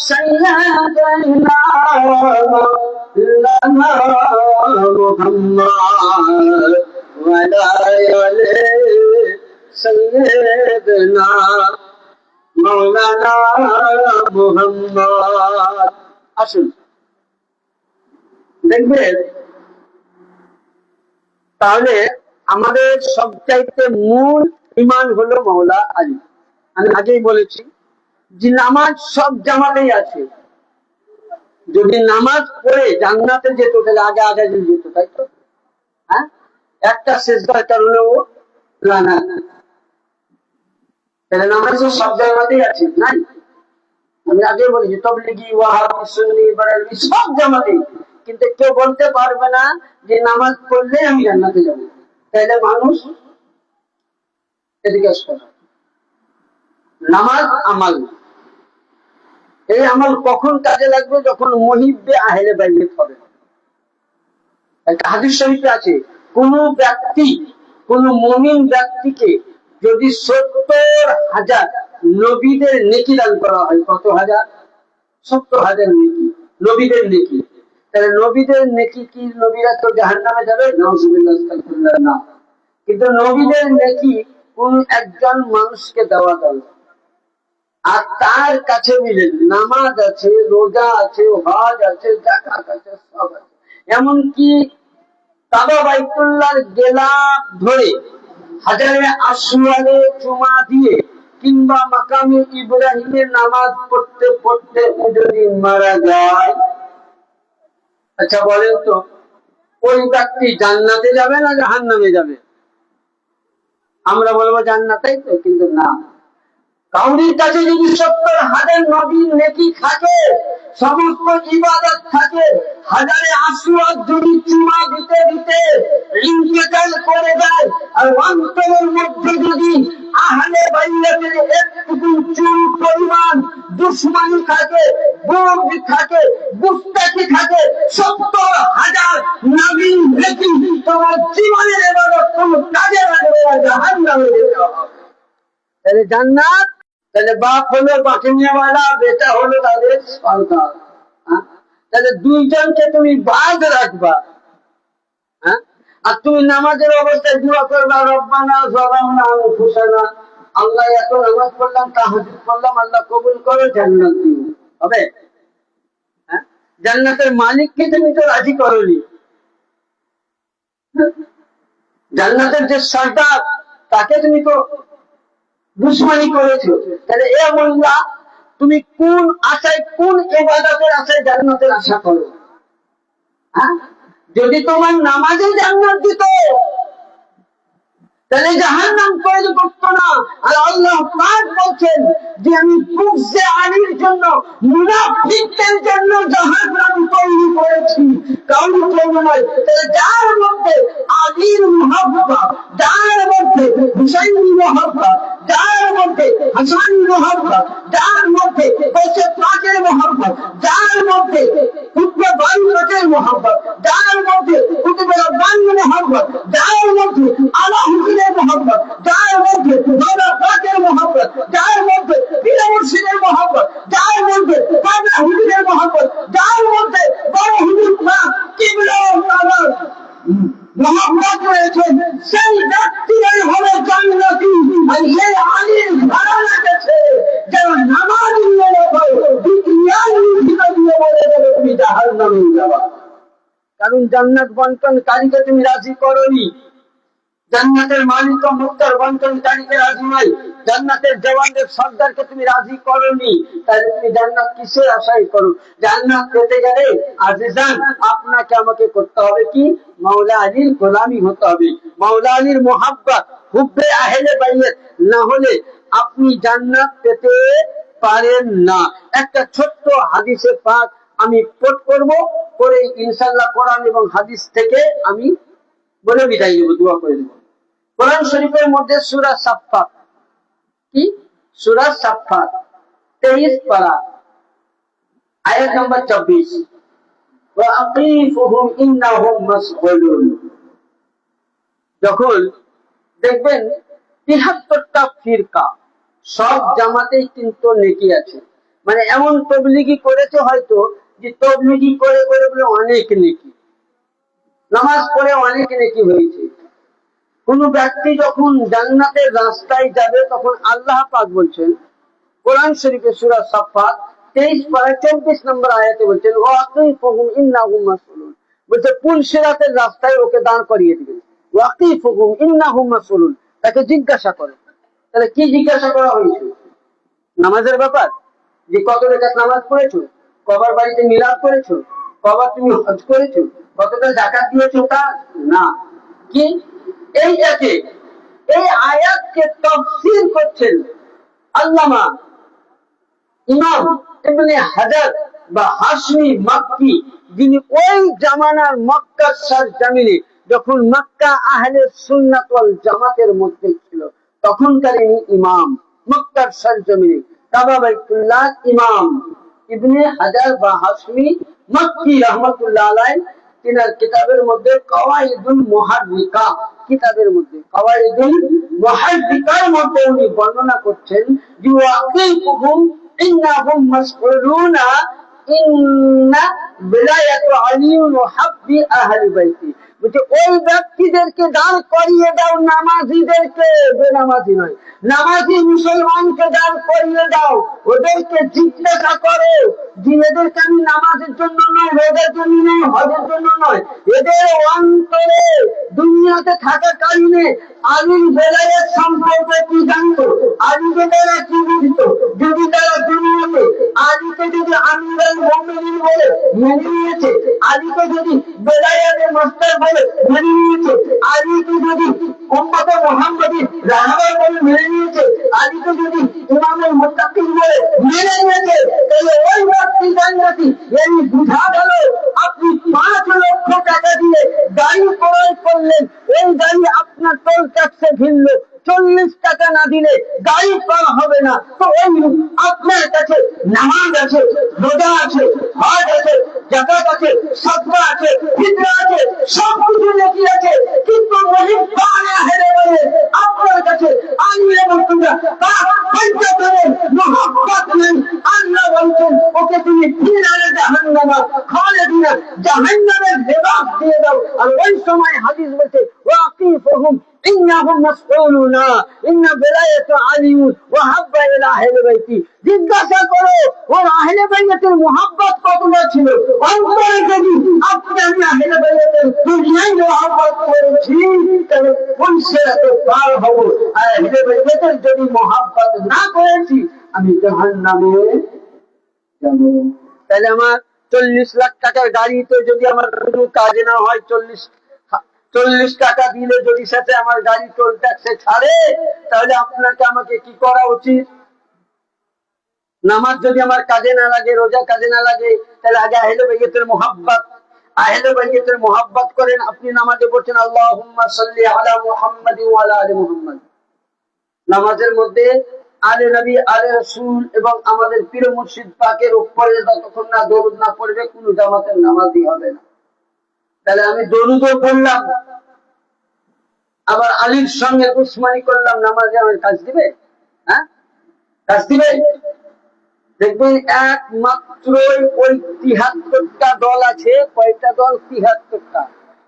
সাইয়্যিদিনা মুহাম্মদ ওয়া আলা আলি সাইয়্যিদিনা মাওলানা মুহাম্মদ। আসুন দেখবেন, তাহলে আমাদের সবচাইতে মূল ঈমান হলো মাওলা আলী। আমি আগেই বলেছি যে নামাজ সব জামাতেই আছে। যদি নামাজ পড়ে জান্নাতে যেত তাহলে আগে আগে যেত, তাই তো? হ্যাঁ, একটা সেজদার কারণেও না, তাহলে নামাজ সব জামাতেই আছে, নাই? আমি আগে বলেছি তাবলীগী, ওয়াহাবি, সুন্নি, বারেলভী সব জামাতেই। কিন্তু কেউ বলতে পারবে না যে নামাজ পড়লে আমি জান্নাতে যাবো। তাহলে মানুষ এদিকে আসবে না। নামাজ আমাল, এই আমল কখন কাজে লাগবে? যখন মুহিব্বে আহলে বাইত হবে। একটা হাদিস শরীফে আছে, কোন ব্যক্তি, কোন মুমিন ব্যক্তিকে যদি 70,000 নবীদের নেকি দান করা হয়, কত হাজার? 70,000 নেকি, নবীদের নেকি। তাহলে নবীদের নেকি কি নবীরা তো জাহান্নামে যাবে? নাউজুবিল্লাহ, আস্তাগফিরুল্লাহ, না। কিন্তু নবীদের নেকি কোন একজন মানুষকে দেওয়া যাবে, আর তার কাছে মিলেন নামাজ আছে, রোজা আছে, হজ আছে, যাকাত আছে, সব আছে। এমনকি কাবা বাইতুল্লাহর গেলাপ ধরে হাজারে আসওয়াদে চুমা দিয়ে কিংবা মাকামে ইব্রাহিমের নামাজ পড়তে পড়তে যদি মারা যায়, আচ্ছা বলেন তো ওই ব্যক্তি জান্নাতে যাবে না জাহান্নামে যাবে? আমরা বলবো জান্নাতেই তো, কিন্তু না। কাউরির কাছে যদি 70,000 নবীর নেকি থাকে, সমস্ত ইবাদত থাকে, হাজারে আসওয়াদ যদি চুমা দিতে দিতে ইন্তেকাল করে যায়, আর অন্তরের মধ্যে যদি আহলে বাইতের একটুকু চুল পরিমাণ দুশমনি থাকে, বুঘ থাকে, গুস্তাখি থাকে, 70,000 নবীর নেকি তোমার জীবনের ইবাদত কোনো কাজে লাগবে না, জাহান্নামে যেতে হবে। তাহলে জান্নাত, তাহলে বাপ হলো বাকিনিয়াওয়ালা, বেটা হলো তাদের সন্তান। তাহলে দুইজনকে তুমি বাদ রাখবা। আর তুমি নামাজের অবস্থায় দোয়া করবা, রব্বানা যালামনা আনফুসানা, আল্লাহ এত নামাজ পড়লাম, তাহাজ্জুদ পড়লাম, আল্লাহ কবুল করো, জান্নাত দিও। হবে? জান্নাতের মালিককে তুমি তো রাজি করনি। জান্নাতের যে সর্দার তাকে তুমি তো দুশমনি করেছো। তাহলে এ মোল্লা, তুমি কোন আশায়, কোন ইবাদতের আশায় জান্নাতের আশা করো? যদি তোমার নামাজে জান্নাত দিত তাহলে জাহান্নাম তৈরি করতো না। আর আল্লাহ পাক বলছেন যে আমি বুগজে আলীর জন্য, মুনাফিকদের জন্য জাহান্নাম তৈরি করেছি, কারণ জন্য নয়। তাহলে যার মধ্যে আলীর মুহাব্বত, যার মধ্যে হুসাইনের মুহাব্বত, যার মধ্যে হাসানের মুহাব্বত, যার মধ্যে কৌশে পাকের মুহাব্বত, যার মধ্যে কুতবে বারুকের মুহাব্বত, যার মধ্যে কুতবে রব্বানির মুহাব্বত, যার মধ্যে আলা হুসেনের মুহাব্বত, যার মধ্যে বাবা পাকের মুহাব্বত, যার মধ্যে পীর মুর্শিদের মুহাব্বত, যার মধ্যে বাবা হুজুরের মুহাব্বত, যার মধ্যে বড় হুজুর পাক কিবলার তাআলা মুহাব্বত রয়েছে, সেই ব্যক্তিরাই হবে জান্নাতি। আর এই আলীর ঘরানা গেছে যারা নামাজ নিয়ে হয়, দুনিয়ার ভিতর দিয়ে বলে দেবে তুমি জাহান্নামে যাবা। কারণ জান্নাত বন্টনকারীকে তুমি রাজি করনি, জান্নাতের মালিক ও মুক্তার বন্টনকারীকে রাজি নয়, জান্নাতের জওয়ানদের সর্দারকে তুমি রাজি করনি। তাহলে তুমি জান্নাত কিসের আশায় করো? জান্নাত পেতে গেলে আজিজান আপনাকে আমাকে করতে হবে কি? মাওলা আলীর গোলামি হতে হবে, মাওলা আলীর মুহাব্বত, হুব্বে আহলে বাইত না হলে আপনি জান্নাত পেতে পারেন না। একটা ছোট্ট হাদিসে পাক আমি কোট করব, করে ইনশাআল্লাহ কোরআন এবং হাদিস থেকে আমি বলে বিদায় দেব, দোয়া করে দেব। কোরআন শরীফের মধ্যে সূরা সাফফাত, কি সূরা সাফফাত 23 পারা, আয়াত নম্বর 24। ওয়াকিফুহুম ইন্নাহুম মাসউলুন। যখন দেখবেন ৭৩টা ফিরকা, সব জামাতেই কিন্তু নেকি আছে। মানে এমন তবলিগি করেছে হয়তো যে তবলিগি করে করে বলে অনেক নেকি, নামাজ পড়ে অনেক নেকি হয়েছে। কোন ব্যক্তি যখন জান্নাতের রাস্তায় যাবে তখন আল্লাহ পাক বলছেন কোরআন শরীফে সূরা সাফফাত 23 পারা 24 নম্বর আয়াতে বলছেন ওয়াকিফুহুম ইন্নাহুম মাসউলুন, বলছে পুলসিরাতের রাস্তায় ওকে দাঁড় করিয়ে দিবেন। ওয়াকিফুহুম ইন্নাহুম মাসউলুন, তাকে জিজ্ঞাসা করে। তাহলে কি জিজ্ঞাসা করা হয়েছে? নামাজের ব্যাপার, যে কত রাকাত নামাজ পড়েছো, কবার বাড়িতে মিলাদ করেছো, কবার তুমি হজ করেছো, কতটা যাকাত দিয়েছো, তা না। কি এইটাকে, এই আয়াতকে তাফসীর করছেন আল্লামা ইমাম ইবনে হাজার বা হাশমি মাক্কি, যিনি ওই জামানার মক্কার সরজমিনে যখন মক্কা আহলে সুন্নাত ওয়াল জামাতের মধ্যে ছিল তখনকার ইনি ইমাম মক্কার সরজমিনে কাবা বাইতুল্লাহ ইমাম ইবনে হাজার বা হাশমি মাক্কি রাহমাতুল্লাহ আলাইহি, তিনার কিতাবের মধ্যে কাওয়াইদুল মুহাদ্দিকা, কিতাবের মধ্যে কাওয়াইদুল মুহাদ্দিকার মধ্যে উনি বর্ণনা করছেন যে ওয়াকিফুহুম ইন্নাহুম মাসউলুনা ইন্না বিলায়াতু আলিয়্যিন ওয়া হাব্বি আহলি বাইতি। বলছে ওই ব্যক্তিদেরকে দাঁড় করিয়ে দাও, নামাজীদেরকে, বেনামাজি নয়, নামাজি মুসলমানকে দাঁড় করিয়ে দাও, ওদেরকে জিজ্ঞাসা করো যে এদেরকে আমি নামাজের জন্য নয়, রোজার জন্য নয়, হজের জন্য নয়, এদের অন্তরে দুনিয়াতে থাকাকালীনে আলীর বেলায়েত সম্পর্কে কি জানতো, আলীকে তারা কি বুঝতো, যদি তারা দুনিয়াতে আলীকে যদি আমিরুল মুমিনিন বলে মেনে নিয়েছে, আলীকে যদি বেলায়েতের মাস্টার বলে মেনে নিয়েছে, আলীকে যদি উম্মতে মুহাম্মাদী রাহবার বলে মেনে নিয়েছে, আলীকে যদি ইমামুল মুত্তাকিন বলে মেনে নিয়েছে, তাহলে ওই ব্যক্তি জান্নাতি। এই বুঝা গেল আপনি ৫ লক্ষ টাকা দিয়ে গাড়ি ক্রয় করলেন, এই গাড়ি আপনার টোল ট্যাক্সে ভিড়লো, ৪০ টাকা না দিলে গাড়ি পার হবে না। তো ওই আপনার কাছে নামাজ আছে, রোজা আছে, হজ আছে, যাকাত আছে, সাদকা আছে, ফিতরা আছে, সবকিছু নেকি আছে, কিন্তু মুহিব্বানে আহলে বাইত আপনার কাছে আল্লাহ বলছেন তার হজ্জত নেই, মুহাব্বত নেই। আল্লাহ বলছেন ওকে তুমি ফিনারে জাহান্নামে খালিদিনা জাহান্নামের লিবাস দিয়ে দাও। আর ওই সময় হাদিস বলছে ওয়াকিফুহুম ইন্নাহুম মাসউলুনা ইন্না বিলায়াতু আলিয়্যিন ওয়া হাব্বা ইলা আহলি বাইতি। জিজ্ঞাসা করো ওর আহলে বাইতের মুহাব্বত কতটা ছিল, অন্তরে যদি আপনি আমি আহলে বাইতের দুনিয়ায় মুহাব্বত করেছি তাহলে পুলসিরাতে পার হব। আর আহলে বাইতের যদি মুহাব্বত না করেছি আমি জাহান্নামে যাব। তাহলে আমার ৪০ লাখ টাকার গাড়িতে যদি আমার কোনো কাজ না হয়, ৪০ টাকা দিলে যদি সাথে আমার গাড়ি টোল ট্যাক্সে ছাড়ে, তাহলে আপনাকে আমাকে কি করা উচিত? নামাজ যদি আমার কাজে না লাগে, রোজা কাজে না লাগে, তাহলে আগে আহলে বাইতের মুহাব্বত, আহলে বাইতের মুহাব্বত করেন। আপনি নামাজে পড়ছেন আল্লাহুম্মা সাল্লি আলা মুহাম্মাদিন ওয়া আলা আলি মুহাম্মাদ, নামাজের মধ্যে আলে নবী, আলে রাসূল এবং আমাদের পীর মুর্শিদ পাকের উপরে যতক্ষণ না দরুদ না পড়বে কোন জামাতের নামাজই হবে না। তাহলে আমি দরুদও পড়লাম, আবার আলীর সঙ্গে দুশমনি করলাম, নামাজে আমার কাজ দিবে? হ্যাঁ, কাজ দিবে? দেখবেন একমাত্র ওই ৭৩টা দল আছে। কয়টা দল? ৭৩টা।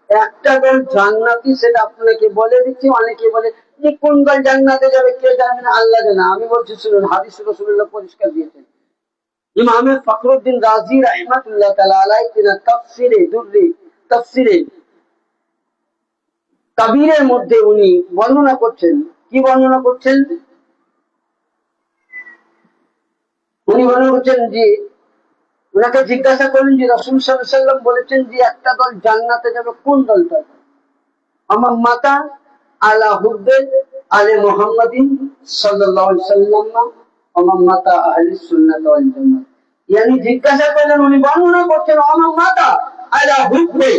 একটা দল জান্নাতি, সেটা আপনাকে বলে দিচ্ছি। অনেকে বলে যে কোন দল জান্নাতে যাবে কে জানে না, আল্লাহ জানে। আমি বলছি শুনুন, হাদিস রাসূলুল্লাহ পরিষ্কার দিয়েছেন। ইমাম ফখরুদ্দিন রাজি রাহমাতুল্লাহ তাআলা আলাইহি তিনি তাফসিরে কাবীরের মধ্যে উনি বর্ণনা করছেন। কি বর্ণনা করছেন? উনি মনে করছেন যে ওনাকে জিজ্ঞাসা করলেন যে রাসূল সাল্লাল্লাহু আলাইহি ওয়াসাল্লাম বলেছেন যে একটা দল জান্নাতে যাবে, কোন দলটা? আমার মাতা আলা হুব্বে আলে মুহাম্মাদিন সাল্লাল্লাহু আলাইহি ওয়াসাল্লাম আমার মাতা আহলে সুন্নাত ওয়াল জামাত। ইয়ানি জিজ্ঞাসা করলেন, উনি বর্ণনা করছেন আমার মাতা আলা হুব্বে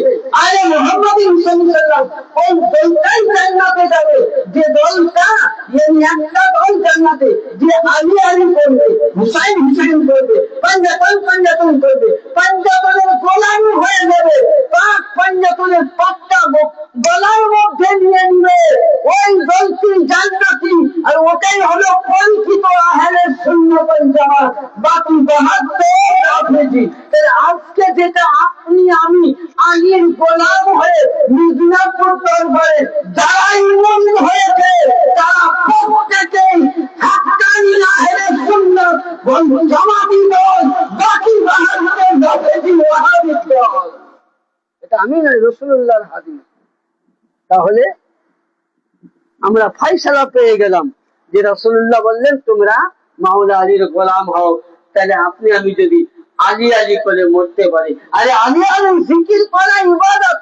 আলে মুহাম্মাদিন সাল্লাল্লাহু ওই দলটাই জান্নাতে যাবে যে দলটা একটা দল জান্নাতে যে আলী আলী করবে, হুসাইন হুসাইন করবে, পাঞ্জাতন করবে, পাঞ্জাতনের গোলামি হয়ে যাবে, পাক পাঞ্জাতনের পাক্কা গলার মধ্যে নিয়ে নিবে, ওই দলটি জান্নাতি। আর ওটাই হলো পরিচিত আহলে সুন্নাত ওয়াল জামাত। বাকি 72 রাজনীতি। আজকে যেটা আপনি আমি আলীর গোলাম হয়ে মিদনাপুর দরবারে যারা ইমাম হয়েছে তারা প্রত্যেকেই হাক্কানি আহলে সুন্নাত ওয়াল জামাতি দল। বাকি 72 রাজনীতি ওয়াহাবি দল। এটা আমি নয়, রাসূলুল্লাহর হাদিস। তাহলে আমরা ফয়সালা পেয়ে গেলাম যে রাসূলুল্লাহ বললেন তোমরা মাওলা আলীর গোলাম হও। তাহলে আপনি আমি যদি আলী আলী করে মরতে পারি, আরে আলী আলী জিকির করা ইবাদত।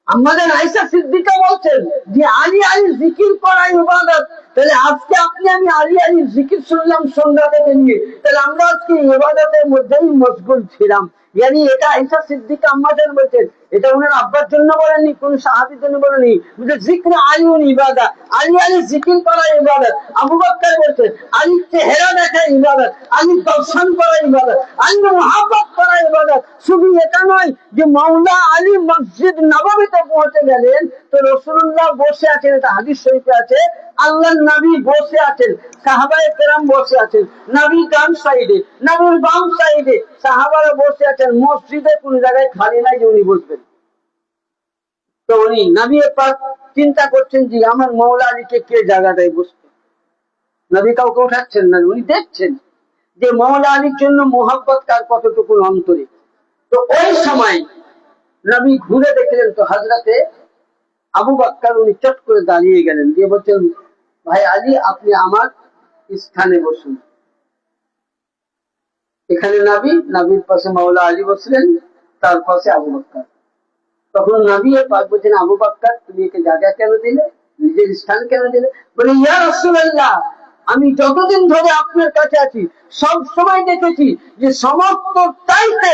আমাদের আয়েশা সিদ্দিকা বলছেন যে আলী আলী জিকির করা ইবাদত। তাহলে আজকে আপনি আমি আলী আলী জিকির শুনলাম সন্ধ্যা থেকে নিয়ে, তাহলে আমরা আজকে ইবাদতের মধ্যেই মশগুল ছিলাম। यानी এটা আয়েশা সিদ্দিকা আমাদের বলছেন, এটা ওনার আব্বার জন্য বলেননি, কোন সাহাবীর জন্য বলেননি। বুঝে জিক্র আলীউন ইবাদত, আলী আলী জিকির করা ইবাদত। আবু বকর বলছেন আলী চেহারা দেখা ইবাদত, আলী দর্শন করা ইবাদত, আলী মুহাব্বত করা ইবাদত। শুধু এটা নয় যে মাওলা আলী মসজিদ নববীতে পৌঁছে গেলেন তো রাসূলুল্লাহ বসে আছেন, এটা হাদিস শরীফে আছে। আল্লাহর নবী বসে আছেন, সাহাবায়ে কেরাম বসে আছেন, নবী ডান সাইডে, নবীর বাম সাইডে সাহাবারা বসে আছেন। মসজিদে কোন জায়গায় খালি নাই যে উনি বসবেন। তো উনি নবী পাক চিন্তা করছেন যে আমার মাওলা আলীকে কে জায়গাটায় বসবে। নবী কাউকে উঠাচ্ছেন না, উনি দেখছেন যে মাওলা আলীর জন্য মোহাব্বত কার কতটুকু অন্তরে। তো ওই সময় নবী ঘুরে দেখলেন তো হযরতে আবু বকর, উনি চট করে দাঁড়িয়ে গেলেন, দিয়ে বলছেন ভাই আলী আপনি আমার স্থানে বসুন। এখানে নবী, নবীর পাশে মাওলা আলী বসলেন, তার পাশে আবু বকর। তখন নবী পাক বলছেন আবু বকর তুমি একে জায়গা কেন দিলে, নিজের স্থান কেন দিলে? বলে ইয়া রাসূলুল্লাহ আমি যতদিন ধরে আপনার কাছে আছি সব সময় দেখেছি যে সমস্ত চাইতে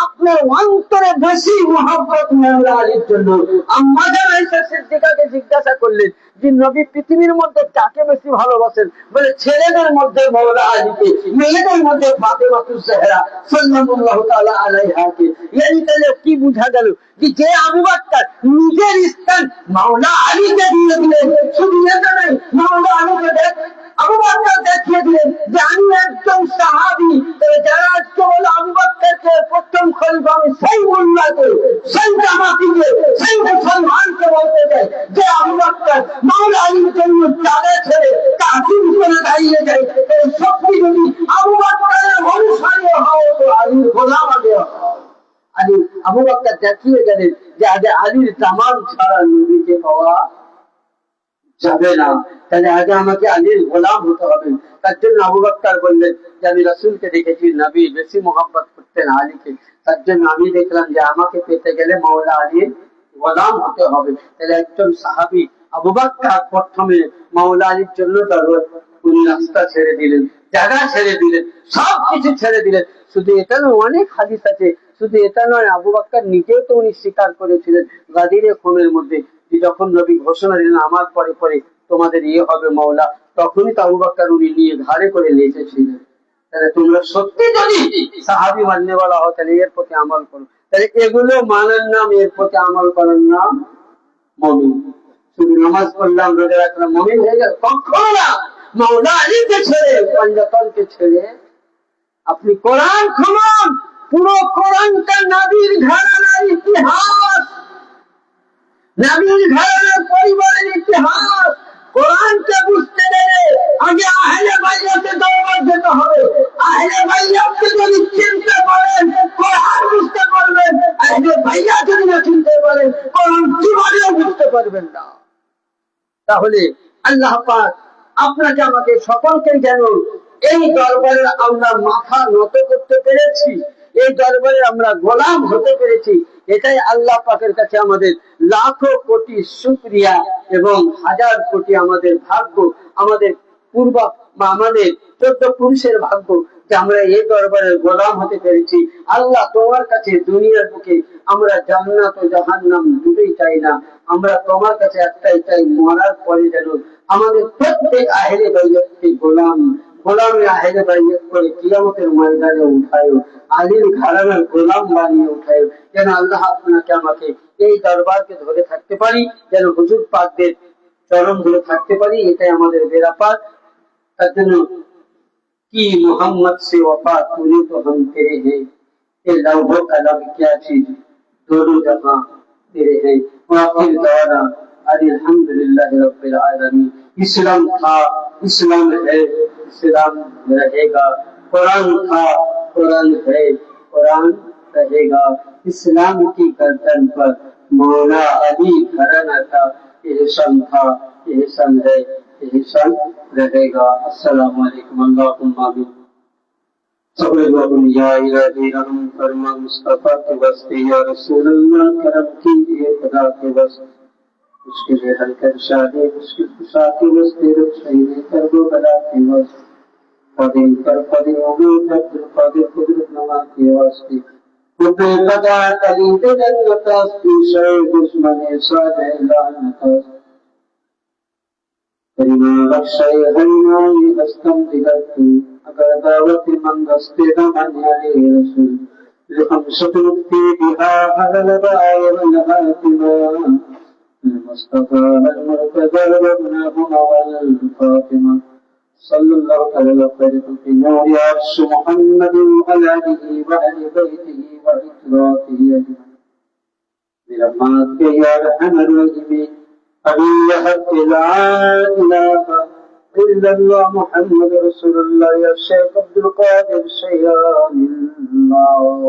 আপনার অন্তরে বেশি মহব্বত মাওলা আলীর জন্য। আম্মা জান আয়েশা সিদ্দিকাকে জিজ্ঞাসা করলেন যে নবী পৃথিবীর মধ্যে কাকে বেশি ভালোবাসেন? বলে ছেলেদের মধ্যে মাওলা আলীকে, মেয়েদের মধ্যে ফাতেমাতুজ জাহরা সাল্লাল্লাহু তাআলা আলাইহাকে। এই তাহলে কি বোঝা গেল যে আবু বকর নিজের স্থান মাওলা আলীকে দিয়ে দিলেন। শুধু এটা নয়, মাওলা আলীকে আবু বকর দেখিয়ে দিলেন যে আমি একজন সাহাবী। যারা আজকে বলে আবু বকরকে প্রথম খলিফা, আমি সেই মোল্লাকে, সেই জামাতিকে, সেই মুসলমানকে বলতে চাই যে আবু বকর মাওলা আলীর জন্য চাঁদে ছেড়ে কাফির করে দাঁড়িয়ে যায়। এই শক্তি যদি আবু বকরের অনুসারী হও তো আলীর গোলাম আগে হও। আলী আবু বকর দেখিয়ে গেলেন যে আগে আলীর জামান ছাড়া নবীকে পাওয়া যাবে না, তাহলে আগে আমাকে আলীর গোলাম হতে হবে। তার জন্য আবু বকর বললেন যে আমি রাসূলকে দেখেছি নবী বেশি মোহাব্বত করতেন আলীকে, তার জন্য আমি দেখলাম যে আমাকে পেতে গেলে মাওলা আলীর গোলাম হতে হবে। তাহলে একজন সাহাবী আবু বকর প্রথমে মাওলা আলীর জন্য উনি রাস্তা ছেড়ে দিলেন, জায়গা ছেড়ে দিলেন, সবকিছু ছেড়ে দিলেন। শুধু এটা নয়, অনেক হাদিস আছে। শুধু এটা নয়, আবু বকর নিজেও তো উনি স্বীকার করেছিলেন গাদিরে খুনের মধ্যে, যখন নবী ঘোষণা দিলেন আমার পরে পরে তোমাদের ইয়ে হবে মাওলা, তখনই তো আবু বকর উনি নিয়ে ঘাড়ে করে নিয়েছিলেন। তাহলে তোমরা সত্যি যদি সাহাবী মাননেওয়ালা হও তাহলে এর প্রতি আমল করো। তাহলে এগুলো মানার নাম, এর প্রতি আমল করার নাম মুমিন। শুধু নামাজ পড়লাম, রোজা রাখলাম, মুমিন হয়ে গেল? কখনো না। মাওলা আলীকে ছেড়ে, পাঞ্জাতনকে ছেড়ে আপনি কোরআন খুলুন, পুরো কোরআনটা নবীর ঘরানার ইতিহাস, নবীর ঘরানার পরিবারের ইতিহাস। কোরআনকে বুঝতে গেলে আগে আহলে বাইয়াতে দরবার যেতে হবে। আহলে বাইয়াতকে যদি চিনতে পারেন কোরআন বুঝতে পারবেন, আহলে বাইয়াত যদি না চিনতে পারেন কোরআন জীবনেও বুঝতে পারবেন না। তাহলে আল্লাহ পাক আপনাকে আমাকে সকলকে যেন এই দরবারে আমরা মাথা নত করতে পেরেছি, এই দরবারে আমরা গোলাম হতে পেরেছি, এটাই আল্লাহ পাকের কাছে আমাদের লাখো কোটি শুকরিয়া এবং হাজার কোটি আমাদের ভাগ্য। আমাদের বা আমাদের 14 পুরুষের ভাগ্য যে আমরা এই দরবারের গোলাম হতে পেরেছি। আল্লাহ তোমার কাছে দুনিয়ার বুকে আমরা জান্নাত ও জাহান্নাম দুটোই চাই না, আমরা তোমার কাছে একটাই চাই, মরার পরে যেন আমাদের প্রত্যেক আহলে বাইতকে গোলামে আহলে বাইত করে কিয়ামতের ময়দানে উঠায়, আলীর ঘরানার গোলাম বানিয়ে উঠায়, যেন আল্লাহ আপনাকে আমাকে এই দরবারকে ধরে থাকতে পারি, যেন হুজুর পাকদের চরণ ধরে থাকতে পারি, এটাই আমাদের বেরাপাত। তার জন্য कि मोहम्मद से वफा तूने तो हम तेरे हैं, ये लौहो कलम क्या चीज दोनों जहां तेरे हैं। आखिर दौरा अल्हम्दुलिल्लाह रब्बिल आलमीन। इस्लाम था, इस्लाम है, इस्लाम रहेगा। कुरान था, कुरान है, कुरान रहेगा। इस्लाम की गर्दन पर मौला अली घराना था, एहसान था, एहसान है, एहसान रहेगा। अस्सलामु अलैकुम। अल्लाहुम्मा आमीन। সকলে বলুন ইয়া ইলাহি রহম ফরমা মুস্তাফা के वास्ते या रसूल अल्लाह करम कीजिए खुदा के वास्ते, मुश्किलें हल कर शादी मुश्किल कुशा के वास्ते, रक्षाईने कर दो बला के वास्ते, कदीर कर कदीर उम्मीद अब्दुल कादिर कुदरत नमा के वास्ते, खुदे कदा कली दे जन्नत पीछे दुश्मने साजे लानत करीना बख्शाए हरिनाई हस्तम दिगर्तु अगर दावत मन दस्ते दमन याले रसूल लिखम शतुक्ति बिहा हरल बाय वलहातिमा المصطفى المرتضى وابنه والفاطمة صلى الله عليه وسلم في نور عرش محمد وعلى آله وأهل بيته وإخواته أجمعين برحمتك يا أرحم الراحمين. أبي حق لا إله إلا الله محمد رسول الله يا شيخ عبد القادر شيان الله.